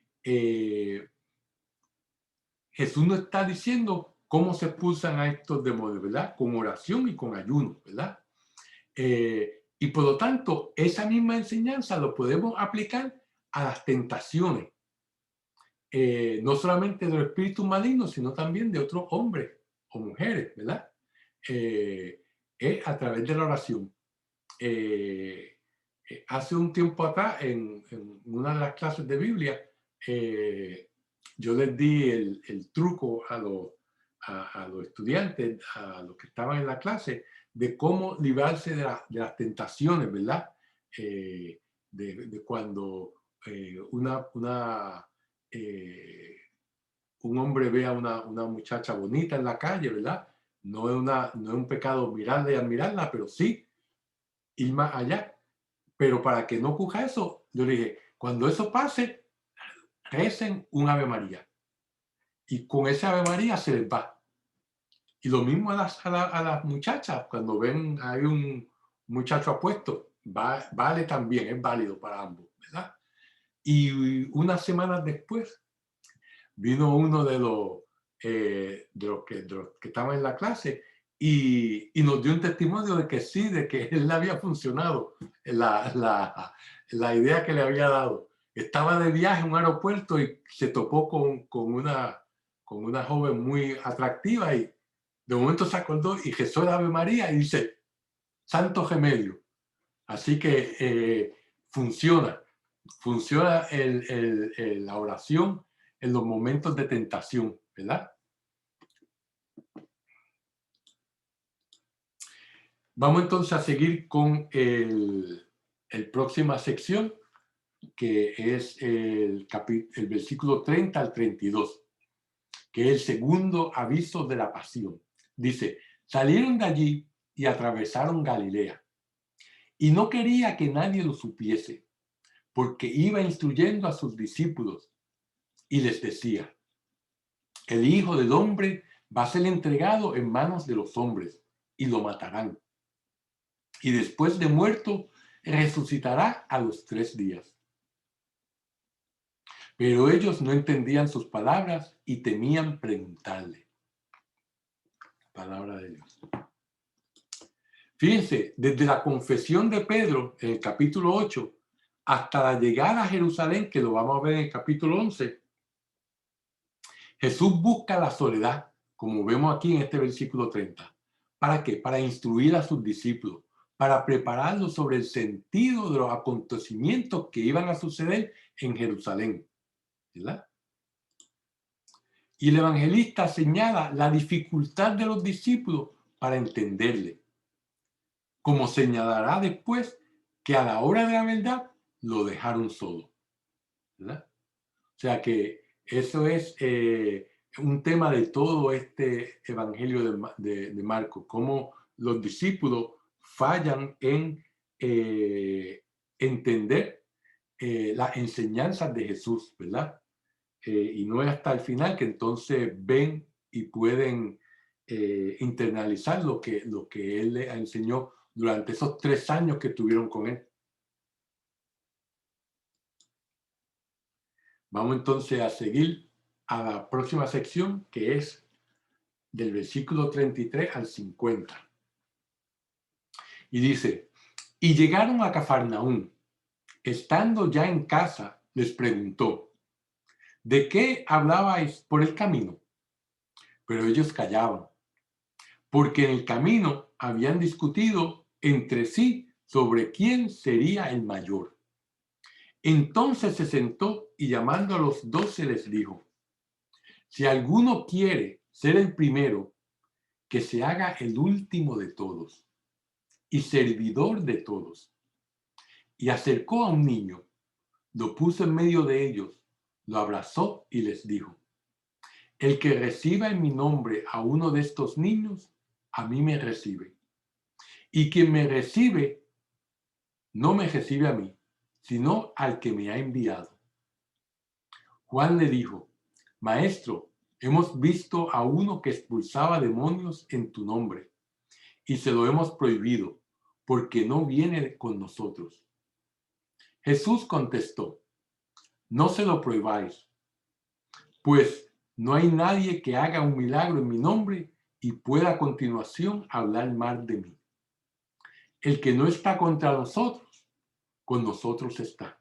Jesús nos está diciendo cómo se expulsan a estos demonios, ¿verdad? Con oración y con ayuno, ¿verdad? Y por lo tanto, esa misma enseñanza lo podemos aplicar a las tentaciones, no solamente de los espíritus malignos, sino también de otros hombres o mujeres, ¿verdad? Es a través de la oración. Hace un tiempo atrás, en una de las clases de Biblia, yo les di el truco a los estudiantes, a los que estaban en la clase, de cómo librarse de las tentaciones, ¿verdad? De cuando un hombre ve a una muchacha bonita en la calle, ¿verdad? No es un pecado mirarla y admirarla, pero sí ir más allá. Pero para que no ocurra eso, yo le dije, cuando eso pase, recen un Ave María. Y con ese Ave María se les va. Y lo mismo a las muchachas, cuando ven hay un muchacho apuesto, vale también, es válido para ambos, ¿verdad? Y unas semanas después vino uno de los que estaban en la clase y nos dio un testimonio de que sí, de que él le había funcionado la idea que le había dado. Estaba de viaje en un aeropuerto y se topó con una joven muy atractiva y de momento se acordó y rezó el Ave María y dice, santo remedio. Así que funciona la oración en los momentos de tentación, ¿verdad? Vamos entonces a seguir con el próxima sección, que es el versículo 30 al 32, que es el segundo aviso de la pasión. Dice, salieron de allí y atravesaron Galilea, y no quería que nadie lo supiese, porque iba instruyendo a sus discípulos y les decía, el Hijo del Hombre va a ser entregado en manos de los hombres y lo matarán. Y después de muerto, resucitará a los 3 días. Pero ellos no entendían sus palabras y temían preguntarle. Palabra de Dios. Fíjense, desde la confesión de Pedro en el capítulo 8 hasta la llegada a Jerusalén, que lo vamos a ver en el capítulo 11, Jesús busca la soledad, como vemos aquí en este versículo 30. ¿Para qué? Para instruir a sus discípulos, para prepararlos sobre el sentido de los acontecimientos que iban a suceder en Jerusalén, ¿verdad? Y el evangelista señala la dificultad de los discípulos para entenderle, como señalará después que a la hora de la verdad lo dejaron solo, ¿verdad? O sea que eso es un tema de todo este evangelio de Marcos, cómo los discípulos fallan en entender las enseñanzas de Jesús, ¿verdad? Y no es hasta el final que entonces ven y pueden internalizar lo que Él les enseñó durante esos 3 años que estuvieron con Él. Vamos entonces a seguir a la próxima sección, que es del versículo 33 al 50. Y dice, y llegaron a Cafarnaúm. Estando ya en casa, les preguntó, ¿de qué hablabais por el camino? Pero ellos callaban, porque en el camino habían discutido entre sí sobre quién sería el mayor. Entonces se sentó y llamando a los 12 les dijo, si alguno quiere ser el primero, que se haga el último de todos y servidor de todos. Y acercó a un niño, lo puso en medio de ellos, lo abrazó y les dijo, el que reciba en mi nombre a uno de estos niños, a mí me recibe. Y quien me recibe, no me recibe a mí, sino al que me ha enviado. Juan le dijo, Maestro, hemos visto a uno que expulsaba demonios en tu nombre, y se lo hemos prohibido, porque no viene con nosotros. Jesús contestó, no se lo prohibáis, pues no hay nadie que haga un milagro en mi nombre y pueda a continuación hablar mal de mí. El que no está contra nosotros, con nosotros está.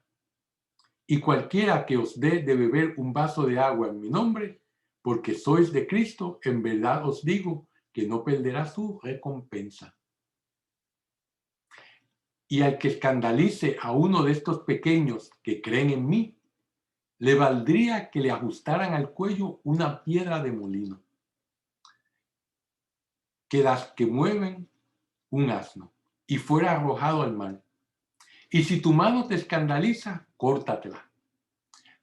Y cualquiera que os dé de beber un vaso de agua en mi nombre, porque sois de Cristo, en verdad os digo que no perderá su recompensa. Y al que escandalice a uno de estos pequeños que creen en mí, le valdría que le ajustaran al cuello una piedra de molino, que las que mueven un asno, y fuera arrojado al mar. Y si tu mano te escandaliza, córtatela.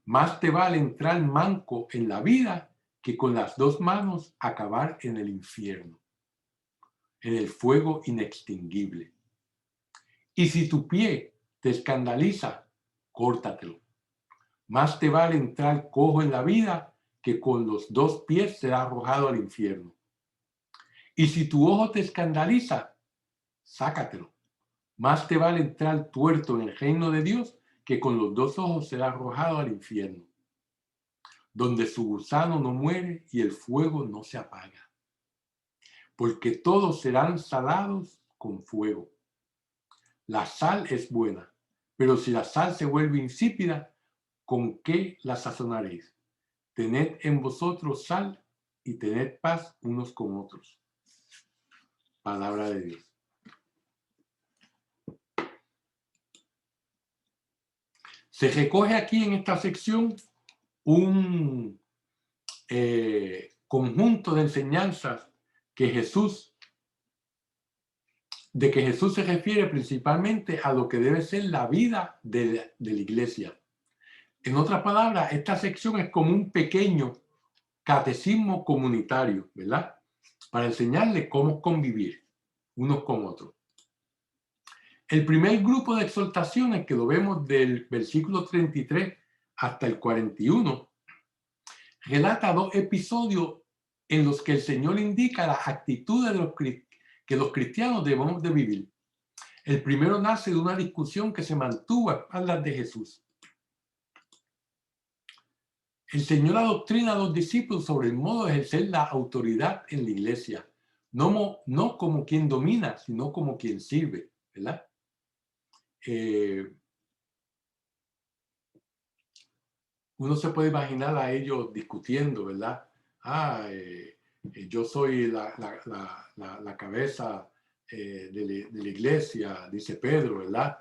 Más te vale entrar manco en la vida que con las 2 manos acabar en el infierno, en el fuego inextinguible. Y si tu pie te escandaliza, córtatelo. Más te vale entrar cojo en la vida que con los 2 pies ser arrojado al infierno. Y si tu ojo te escandaliza, sácatelo. Más te vale entrar tuerto en el reino de Dios que con los dos ojos ser arrojado al infierno, donde su gusano no muere y el fuego no se apaga. Porque todos serán salados con fuego. La sal es buena, pero si la sal se vuelve insípida, ¿con qué la sazonaréis? Tened en vosotros sal y tened paz unos con otros. Palabra de Dios. Se recoge aquí en esta sección un conjunto de enseñanzas de que Jesús se refiere principalmente a lo que debe ser la vida de la iglesia. En otras palabras, esta sección es como un pequeño catecismo comunitario, ¿verdad? Para enseñarle cómo convivir unos con otros. El primer grupo de exhortaciones, que lo vemos del versículo 33 hasta el 41, relata dos episodios en los que el Señor indica las actitudes que los cristianos debemos de vivir. El primero nace de una discusión que se mantuvo a espaldas de Jesús. El Señor adoctrina a los discípulos sobre el modo de ejercer la autoridad en la iglesia, no como quien domina, sino como quien sirve, ¿verdad? Uno se puede imaginar a ellos discutiendo, ¿verdad? Yo soy la cabeza de la iglesia, dice Pedro, ¿verdad?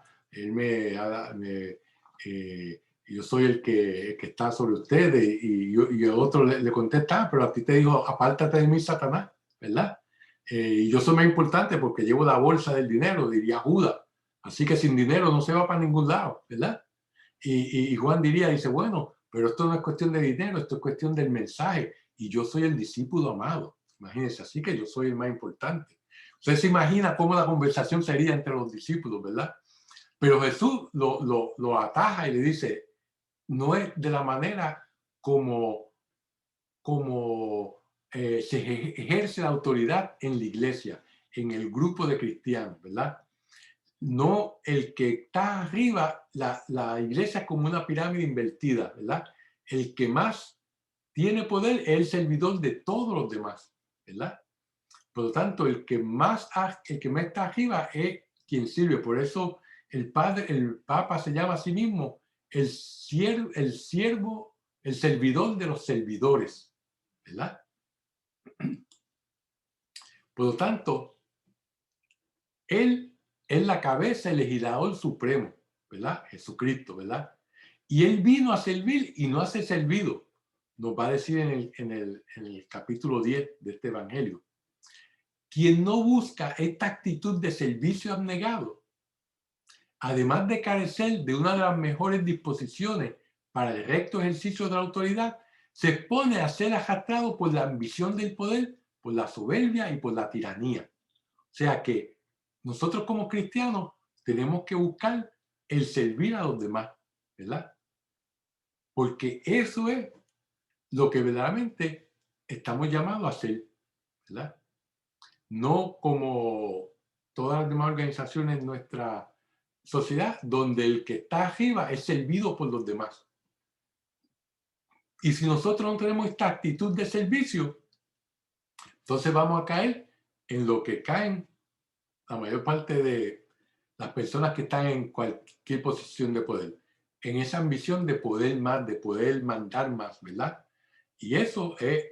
Yo soy el que está sobre ustedes, y el otro le contesta, pero a ti te digo, apártate de mí, Satanás, ¿verdad? Y yo soy más importante porque llevo la bolsa del dinero, diría Judas. Así que sin dinero no se va para ningún lado, ¿verdad? Y Juan dice, bueno, pero esto no es cuestión de dinero, esto es cuestión del mensaje. Y yo soy el discípulo amado. Imagínense, así que yo soy el más importante. Usted se imagina cómo la conversación sería entre los discípulos, ¿verdad? Pero Jesús lo ataja y le dice, no es de la manera como se ejerce la autoridad en la iglesia, en el grupo de cristianos, ¿verdad? No el que está arriba, la iglesia es como una pirámide invertida, ¿verdad? El que más tiene poder es el servidor de todos los demás, ¿verdad? Por lo tanto, el que más está arriba es quien sirve. Por eso el Papa se llama a sí mismo el siervo, el servidor de los servidores, ¿verdad? Por lo tanto, él es la cabeza, el legislador supremo, ¿verdad? Jesucristo, ¿verdad? Y él vino a servir y no a ser servido. Nos va a decir en el capítulo 10 de este evangelio. Quien no busca esta actitud de servicio abnegado, además de carecer de una de las mejores disposiciones para el recto ejercicio de la autoridad, se expone a ser arrastrado por la ambición del poder, por la soberbia y por la tiranía. O sea que nosotros como cristianos tenemos que buscar el servir a los demás, ¿verdad? Porque eso es lo que verdaderamente estamos llamados a hacer, ¿verdad? No como todas las demás organizaciones en nuestra sociedad, donde el que está arriba es servido por los demás. Y si nosotros no tenemos esta actitud de servicio, entonces vamos a caer en lo que caen la mayor parte de las personas que están en cualquier posición de poder, en esa ambición de poder más, de poder mandar más, ¿verdad? Y eso es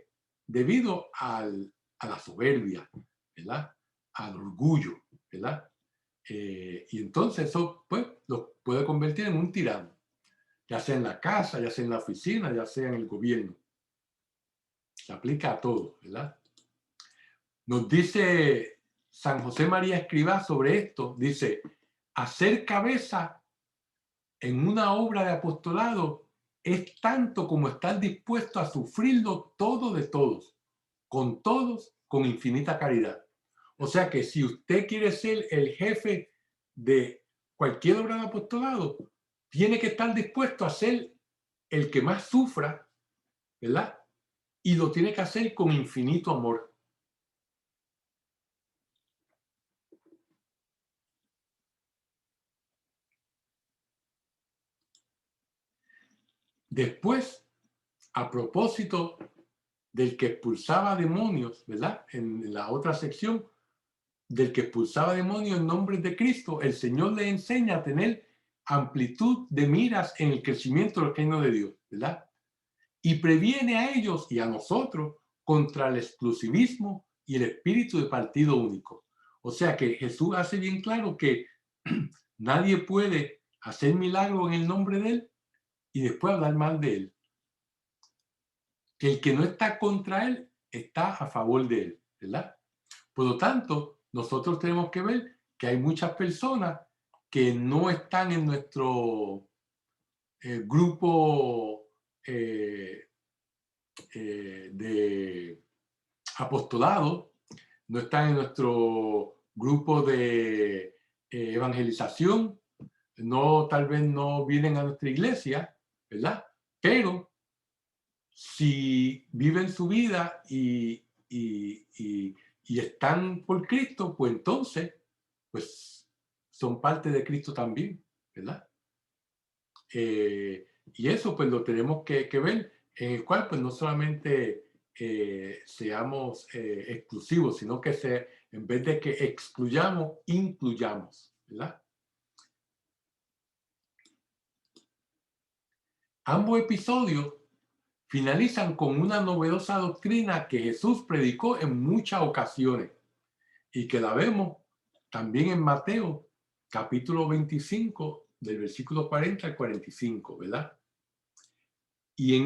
debido a la soberbia, ¿verdad? Al orgullo, ¿verdad? Y entonces eso, pues, lo puede convertir en un tirano, ya sea en la casa, ya sea en la oficina, ya sea en el gobierno. Se aplica a todo, ¿verdad? Nos dice San José María Escrivá sobre esto, dice, hacer cabeza en una obra de apostolado es tanto como estar dispuesto a sufrirlo todo de todos, con infinita caridad. O sea que si usted quiere ser el jefe de cualquier obra de apostolado, tiene que estar dispuesto a ser el que más sufra, ¿verdad? Y lo tiene que hacer con infinito amor. Después, a propósito del que expulsaba demonios, ¿verdad? En la otra sección, del que expulsaba demonios en nombre de Cristo, el Señor le enseña a tener amplitud de miras en el crecimiento del reino de Dios, ¿verdad? Y previene a ellos y a nosotros contra el exclusivismo y el espíritu de partido único. O sea que Jesús hace bien claro que nadie puede hacer milagro en el nombre de Él y después hablar mal de Él. Que el que no está contra Él está a favor de Él, ¿verdad? Por lo tanto, nosotros tenemos que ver que hay muchas personas que no están en nuestro grupo de apostolado, no están en nuestro grupo de evangelización, no, tal vez no vienen a nuestra iglesia, ¿verdad? Pero si viven su vida y están por Cristo, pues entonces, pues son parte de Cristo también, ¿verdad? Y eso pues lo tenemos que ver, en el cual pues no solamente seamos exclusivos, sino que en vez de que excluyamos, incluyamos, ¿verdad? Ambos episodios finalizan con una novedosa doctrina que Jesús predicó en muchas ocasiones y que la vemos también en Mateo, capítulo 25, del versículo 40 al 45, ¿verdad? Y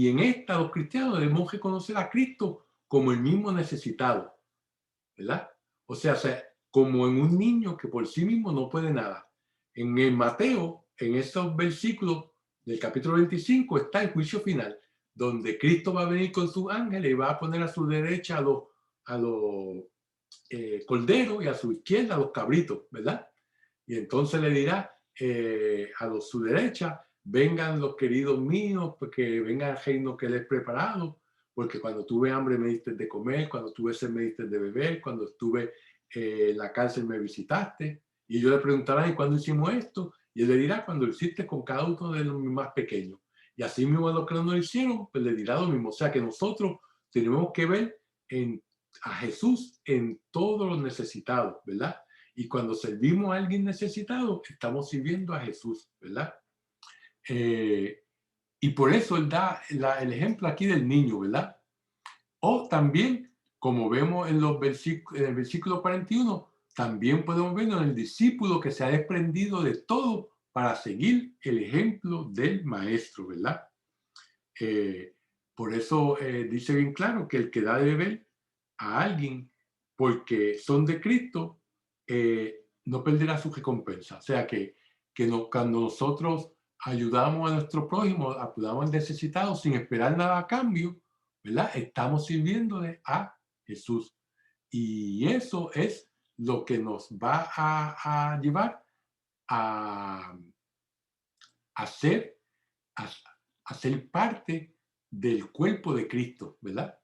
en esta los cristianos debemos reconocer a Cristo como el mismo necesitado, ¿verdad? O sea, como en un niño que por sí mismo no puede nada. En el Mateo, en esos versículos del capítulo 25, está el juicio final, donde Cristo va a venir con sus ángeles y va a poner a su derecha a los corderos y a su izquierda a los cabritos, ¿verdad? Y entonces le dirá su derecha, vengan los queridos míos, porque vengan al reino que les he preparado, porque cuando tuve hambre me diste de comer, cuando tuve sed me diste de beber, cuando estuve en la cárcel me visitaste. Y yo le preguntaré, ¿y cuándo hicimos esto? Y él le dirá, cuando lo hiciste con cada uno de los más pequeños. Y así mismo a los que no lo hicieron, pues le dirá lo mismo. O sea que nosotros tenemos que ver a Jesús en todos los necesitados, ¿verdad? Y cuando servimos a alguien necesitado, estamos sirviendo a Jesús, ¿verdad? Y por eso él da el ejemplo aquí del niño, ¿verdad? O también, como vemos en en el versículo 41, también podemos ver en el discípulo que se ha desprendido de todo para seguir el ejemplo del maestro, ¿verdad? Por eso dice bien claro que el que da de beber a alguien porque son de Cristo, no perderá su recompensa. O sea que cuando nosotros ayudamos a nuestro prójimo, ayudamos al necesitado sin esperar nada a cambio, ¿verdad? Estamos sirviéndole a Jesús. Y eso es lo que nos va a llevar a, a ser, a, a ser parte del cuerpo de Cristo, ¿verdad?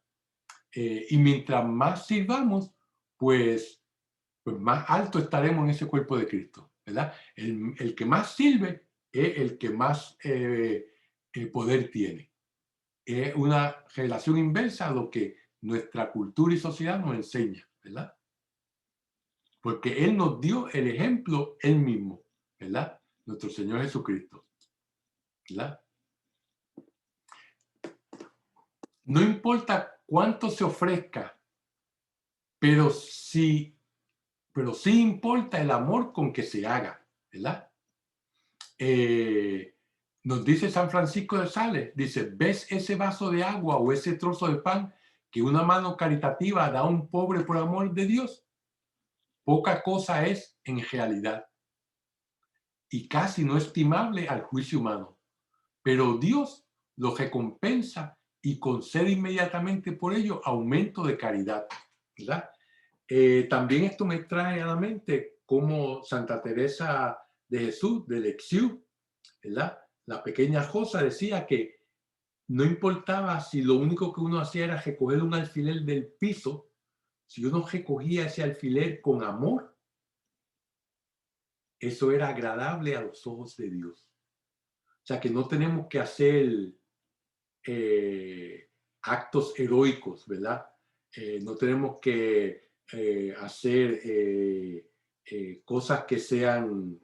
Y mientras más sirvamos, pues más alto estaremos en ese cuerpo de Cristo, ¿verdad? El que más sirve es el que más poder tiene. Es una relación inversa a lo que nuestra cultura y sociedad nos enseña, ¿verdad? Porque Él nos dio el ejemplo Él mismo, ¿verdad? Nuestro Señor Jesucristo, ¿verdad? No importa cuánto se ofrezca, pero sí, pero sí importa el amor con que se haga, ¿verdad? Nos dice San Francisco de Sales, dice, ¿ves ese vaso de agua o ese trozo de pan que una mano caritativa da a un pobre por amor de Dios? Poca cosa es en realidad y casi no estimable al juicio humano, pero Dios lo recompensa y concede inmediatamente por ello aumento de caridad, ¿verdad? También esto me trae a la mente como Santa Teresa de Jesús, de Lisieux, ¿verdad? La pequeña Josa decía que no importaba si lo único que uno hacía era recoger un alfiler del piso, si uno recogía ese alfiler con amor, eso era agradable a los ojos de Dios. O sea que no tenemos que hacer actos heroicos, ¿verdad? No tenemos que hacer cosas que sean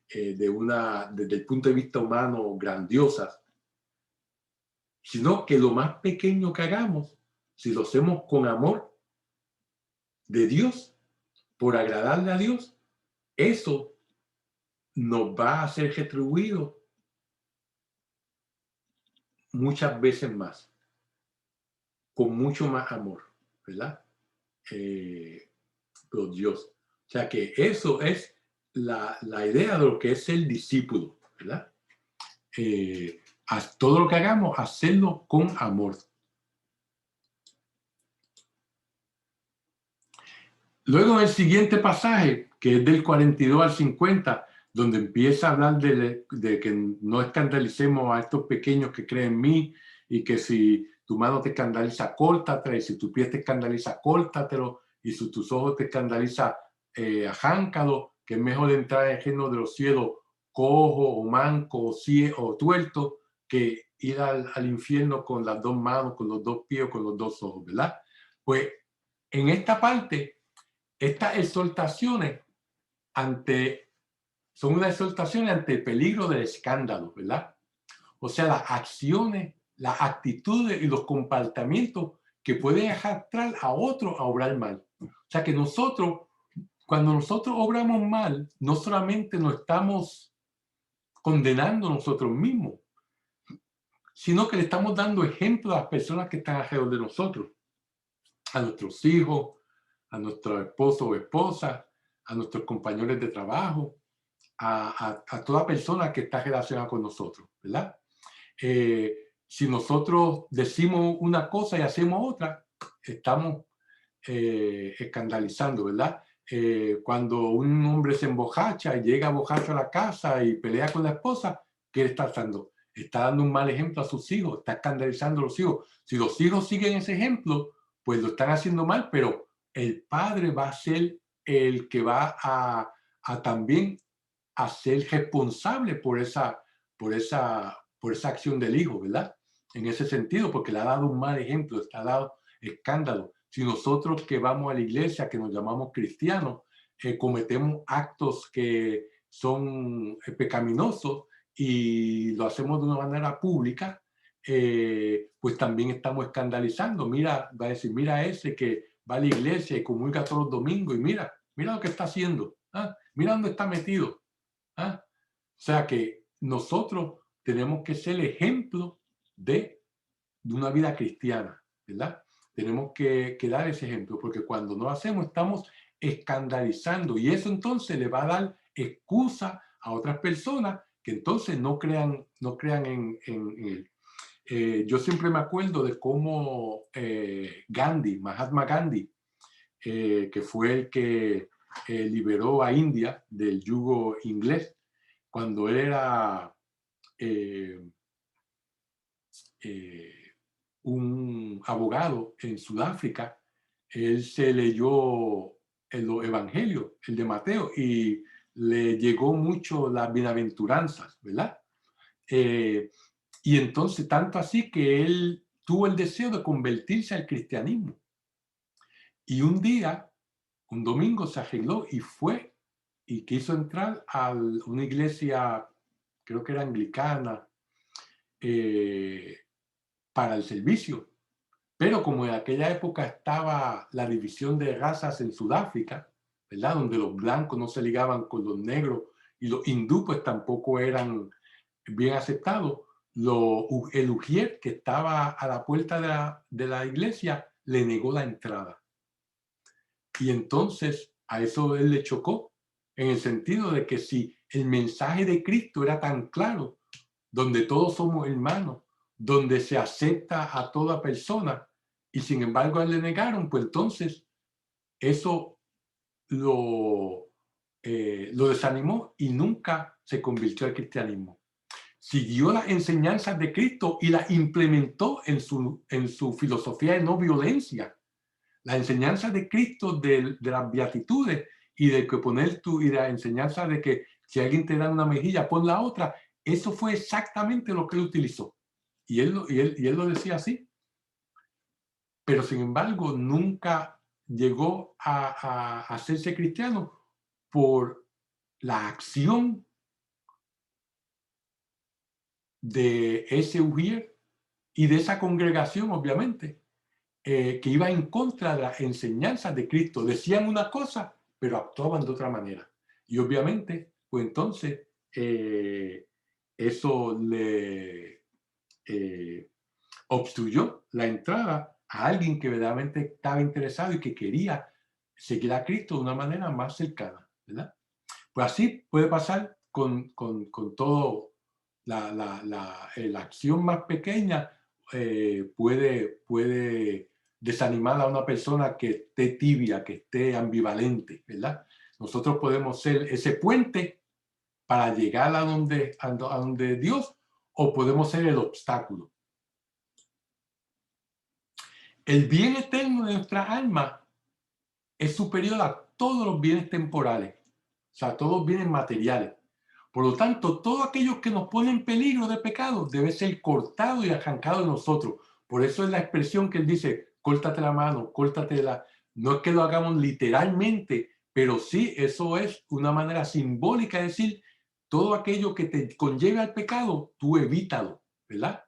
desde el punto de vista humano, grandiosas, sino que lo más pequeño que hagamos, si lo hacemos con amor de Dios, por agradarle a Dios, eso nos va a ser retribuido muchas veces más, con mucho más amor, ¿verdad? Por Dios. O sea que eso es la idea de lo que es el discípulo, ¿verdad? Todo lo que hagamos, hacerlo con amor. Luego en el siguiente pasaje, que es del 42 al 50, donde empieza a hablar de que no escandalicemos a estos pequeños que creen en mí, y que si tu mano te escandaliza, córtatela, y si tu pie te escandaliza, córtatelo, y si tus ojos te escandaliza, arráncalo, que es mejor entrar en el reino de los cielos cojo o manco o tuerto, que ir al infierno con las dos manos, con los dos pies, con los dos ojos, ¿verdad? Pues en esta parte, estas exhortaciones son unas exhortaciones ante el peligro del escándalo, ¿verdad? O sea, las acciones, las actitudes y los comportamientos que pueden arrastrar a otros a obrar mal. O sea, que cuando nosotros obramos mal, no solamente nos estamos condenando a nosotros mismos, sino que le estamos dando ejemplo a las personas que están alrededor de nosotros, a nuestros hijos, a nuestro esposo o esposa, a nuestros compañeros de trabajo, a toda persona que está relacionada con nosotros, ¿verdad? Si nosotros decimos una cosa y hacemos otra, estamos escandalizando, ¿verdad? Cuando un hombre se emborracha y llega borracho a la casa y pelea con la esposa, ¿qué le está haciendo? Está dando un mal ejemplo a sus hijos, está escandalizando a los hijos. Si los hijos siguen ese ejemplo, pues lo están haciendo mal, pero el padre va a ser el que va a también a ser responsable por esa acción del hijo, ¿verdad? En ese sentido, porque le ha dado un mal ejemplo, le ha dado escándalo. Si nosotros que vamos a la iglesia, que nos llamamos cristianos, cometemos actos que son pecaminosos y lo hacemos de una manera pública, pues también estamos escandalizando. Mira, va a decir, mira ese que va a la iglesia y comulga todos los domingos y mira lo que está haciendo. ¿Ah? Mira dónde está metido. ¿Ah? O sea que nosotros tenemos que ser el ejemplo de una vida cristiana, ¿verdad? Tenemos que dar ese ejemplo, porque cuando no hacemos estamos escandalizando y eso entonces le va a dar excusa a otras personas que entonces no crean en él. Yo siempre me acuerdo de cómo Mahatma Gandhi, que fue el que liberó a India del yugo inglés, cuando él era un abogado en Sudáfrica, él se leyó el Evangelio, el de Mateo, y le llegó mucho las bienaventuranzas, ¿verdad? Y entonces, tanto así que él tuvo el deseo de convertirse al cristianismo. Y un día, un domingo, se arregló y fue y quiso entrar a una iglesia, creo que era anglicana, para el servicio. Pero como en aquella época estaba la división de razas en Sudáfrica, ¿verdad? Donde los blancos no se ligaban con los negros y los hindú pues tampoco eran bien aceptados, el ujier que estaba a la puerta de la iglesia le negó la entrada. Y entonces a eso él le chocó, en el sentido de que si el mensaje de Cristo era tan claro, donde todos somos hermanos, donde se acepta a toda persona, y sin embargo a él le negaron, pues entonces eso lo desanimó y nunca se convirtió al cristianismo. Siguió las enseñanzas de Cristo y las implementó en su filosofía de no violencia. Las enseñanzas de Cristo de las beatitudes y de que y la enseñanza de que si alguien te da una mejilla, pon la otra, eso fue exactamente lo que él utilizó. Y él lo decía así, pero sin embargo nunca llegó a hacerse cristiano por la acción de ese Ujier y de esa congregación, obviamente, que iba en contra de las enseñanzas de Cristo. Decían una cosa, pero actuaban de otra manera. Y obviamente, pues entonces, eso le obstruyó la entrada a alguien que verdaderamente estaba interesado y que quería seguir a Cristo de una manera más cercana, ¿verdad? Pues así puede pasar con todo, la acción más pequeña puede desanimar a una persona que esté tibia, que esté ambivalente, ¿verdad? Nosotros podemos ser ese puente para llegar a donde Dios, o podemos ser el obstáculo. El bien eterno de nuestra alma es superior a todos los bienes temporales, o sea, todos los bienes materiales. Por lo tanto, todo aquello que nos pone en peligro de pecado debe ser cortado y arrancado de nosotros. Por eso es la expresión que él dice, córtate la mano, córtate la... No es que lo hagamos literalmente, pero sí, eso es una manera simbólica de decir, todo aquello que te conlleve al pecado, tú evítalo, ¿verdad?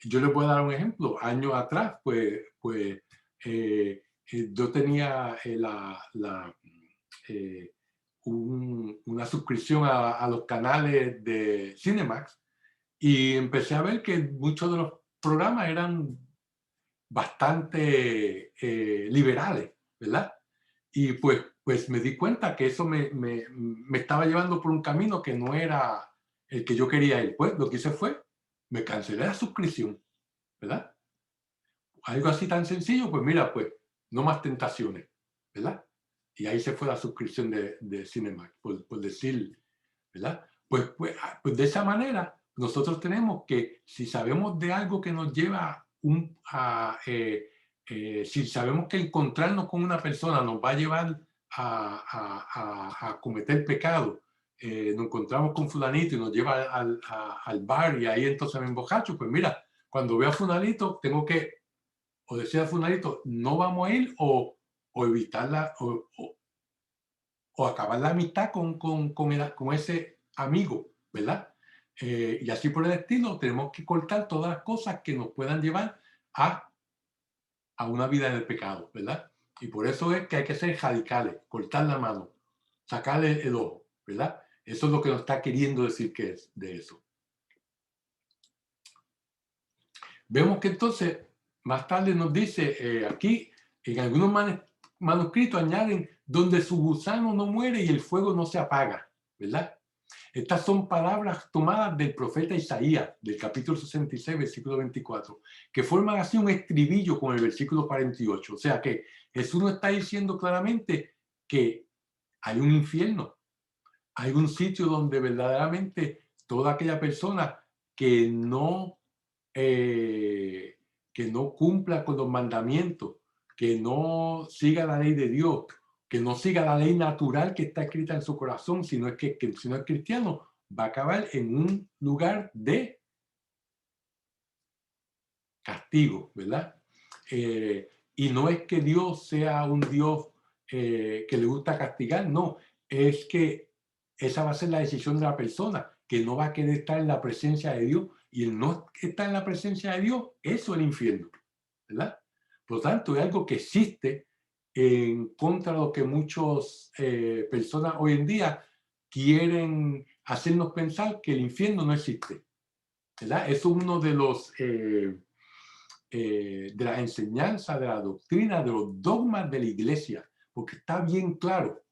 Yo les voy a dar un ejemplo. Años atrás, yo tenía eh, una suscripción a los canales de Cinemax y empecé a ver que muchos de los programas eran bastante liberales, ¿verdad? Y pues me di cuenta que eso me estaba llevando por un camino que no era el que yo quería ir. Pues lo que hice fue, me cancelé la suscripción, ¿verdad? Algo así tan sencillo, pues mira, pues no más tentaciones, ¿verdad? Y ahí se fue la suscripción de Cinemax, por decir, ¿verdad? Pues de esa manera nosotros tenemos que, si sabemos de algo que nos lleva si sabemos que encontrarnos con una persona nos va a llevar a cometer pecado, nos encontramos con fulanito y nos lleva al bar y ahí entonces me emborracho, pues mira, cuando veo a fulanito tengo que o decir a fulanito, no vamos a ir o evitarla o acabar la amistad con ese amigo, ¿verdad? Y así por el estilo, tenemos que cortar todas las cosas que nos puedan llevar a, a una vida de pecado, ¿verdad? Y por eso es que hay que ser radicales, cortar la mano, sacarle el ojo, ¿verdad? Eso es lo que nos está queriendo decir que es de eso. Vemos que entonces, más tarde nos dice aquí, en algunos manuscritos añaden, donde su gusano no muere y el fuego no se apaga, ¿verdad? Estas son palabras tomadas del profeta Isaías, del capítulo 66, versículo 24, que forman así un estribillo con el versículo 48. O sea que Jesús nos está diciendo claramente que hay un infierno, hay un sitio donde verdaderamente toda aquella persona que no, eh, que no cumpla con los mandamientos, que no siga la ley de Dios, que no siga la ley natural que está escrita en su corazón, si no es cristiano, va a acabar en un lugar de castigo, ¿verdad? Y no es que Dios sea un Dios que le gusta castigar, no, es que esa va a ser la decisión de la persona, que no va a querer estar en la presencia de Dios, y el no estar en la presencia de Dios, eso es el infierno, ¿verdad? Por lo tanto, es algo que existe en contra de lo que muchas personas hoy en día quieren hacernos pensar que el infierno no existe, ¿verdad? Eso es uno de los... de la enseñanza, de la doctrina, de los dogmas de la iglesia, porque está bien claro.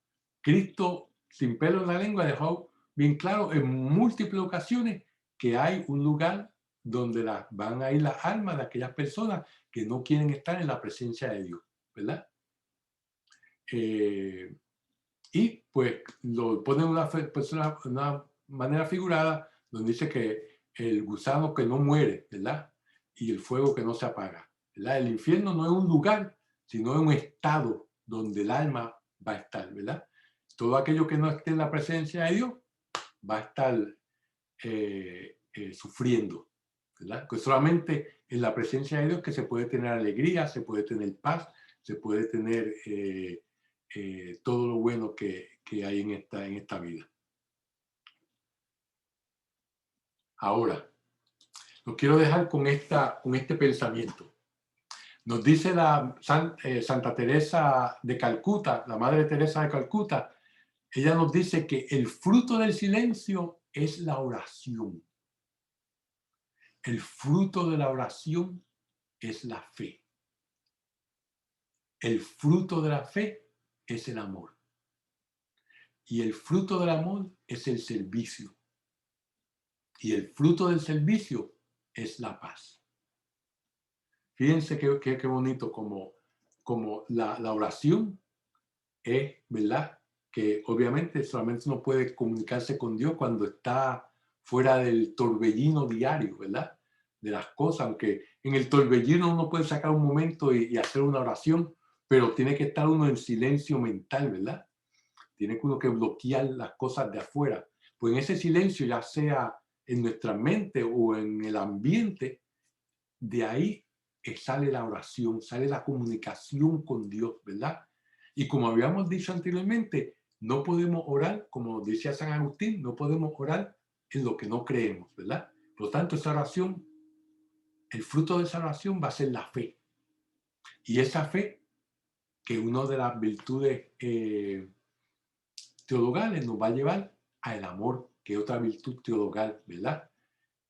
Cristo, sin pelo en la lengua, dejó bien claro en múltiples ocasiones que hay un lugar donde van a ir las almas de aquellas personas que no quieren estar en la presencia de Dios, ¿verdad? Y pues lo ponen una manera figurada donde dice que el gusano que no muere, ¿verdad? Y el fuego que no se apaga, ¿verdad? El infierno no es un lugar, sino es un estado donde el alma va a estar, ¿verdad? Todo aquello que no esté en la presencia de Dios va a estar sufriendo. ¿verdad? Pues solamente en la presencia de Dios que se puede tener alegría, se puede tener paz, se puede tener todo lo bueno que hay en esta vida. Ahora, los quiero dejar con este pensamiento. Nos dice Santa Teresa de Calcuta, la Madre Teresa de Calcuta, ella nos dice que el fruto del silencio es la oración. El fruto de la oración es la fe. El fruto de la fe es el amor. Y el fruto del amor es el servicio. Y el fruto del servicio es la paz. Fíjense qué bonito como la oración es, ¿verdad? Que obviamente solamente uno puede comunicarse con Dios cuando está fuera del torbellino diario, ¿verdad? De las cosas, aunque en el torbellino uno puede sacar un momento y hacer una oración, pero tiene que estar uno en silencio mental, ¿verdad? Tiene uno que bloquear las cosas de afuera. Pues en ese silencio, ya sea en nuestra mente o en el ambiente, de ahí sale la oración, sale la comunicación con Dios, ¿verdad? Y como habíamos dicho anteriormente, no podemos orar, como decía San Agustín, no podemos orar en lo que no creemos, ¿verdad? Por lo tanto, esa oración, el fruto de esa oración va a ser la fe. Y esa fe, que una de las virtudes teologales, nos va a llevar al amor, que es otra virtud teologal, ¿verdad?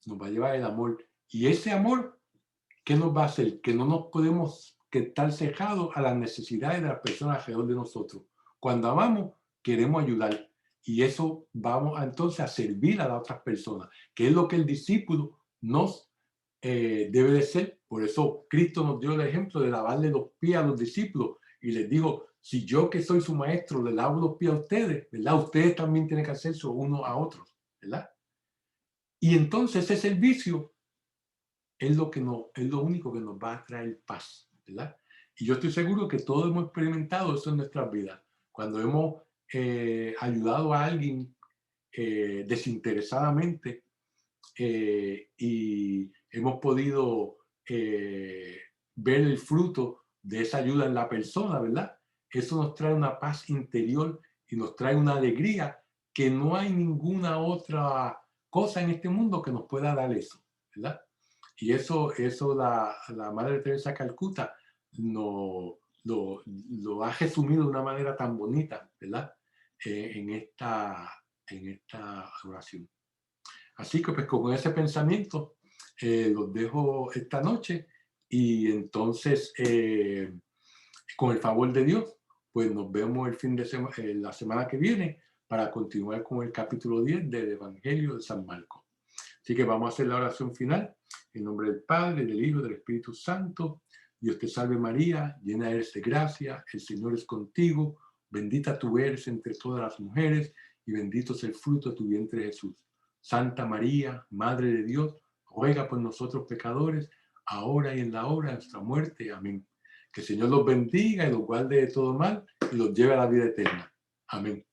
Nos va a llevar al amor. Y ese amor, ¿qué nos va a hacer? Que no nos podemos estar cejados a las necesidades de las personas alrededor de nosotros. Cuando amamos, queremos ayudar. Y eso vamos entonces a servir a las otras personas, que es lo que el discípulo nos debe de ser. Por eso Cristo nos dio el ejemplo de lavarle los pies a los discípulos y les dijo, si yo que soy su maestro le lavo los pies a ustedes, ¿verdad? Ustedes también tienen que hacer eso unos a otros, ¿verdad? Y entonces ese servicio es lo único que nos va a traer paz, ¿verdad? Y yo estoy seguro que todos hemos experimentado eso en nuestras vidas. Cuando hemos ayudado a alguien desinteresadamente y hemos podido ver el fruto de esa ayuda en la persona, ¿verdad? Eso nos trae una paz interior y nos trae una alegría que no hay ninguna otra cosa en este mundo que nos pueda dar eso, ¿verdad? Y eso la Madre Teresa de Calcuta lo ha resumido de una manera tan bonita, ¿verdad? En esta oración. Así que pues con ese pensamiento los dejo esta noche y entonces con el favor de Dios pues nos vemos la semana que viene para continuar con el capítulo 10 del Evangelio de San Marcos. Así que vamos a hacer la oración final en nombre del Padre, del Hijo y del Espíritu Santo. Dios te salve María, llena eres de gracia, el Señor es contigo, bendita tú eres entre todas las mujeres y bendito es el fruto de tu vientre Jesús. Santa María, Madre de Dios, ruega por nosotros pecadores, ahora y en la hora de nuestra muerte. Amén. Que el Señor los bendiga y los guarde de todo mal y los lleve a la vida eterna. Amén.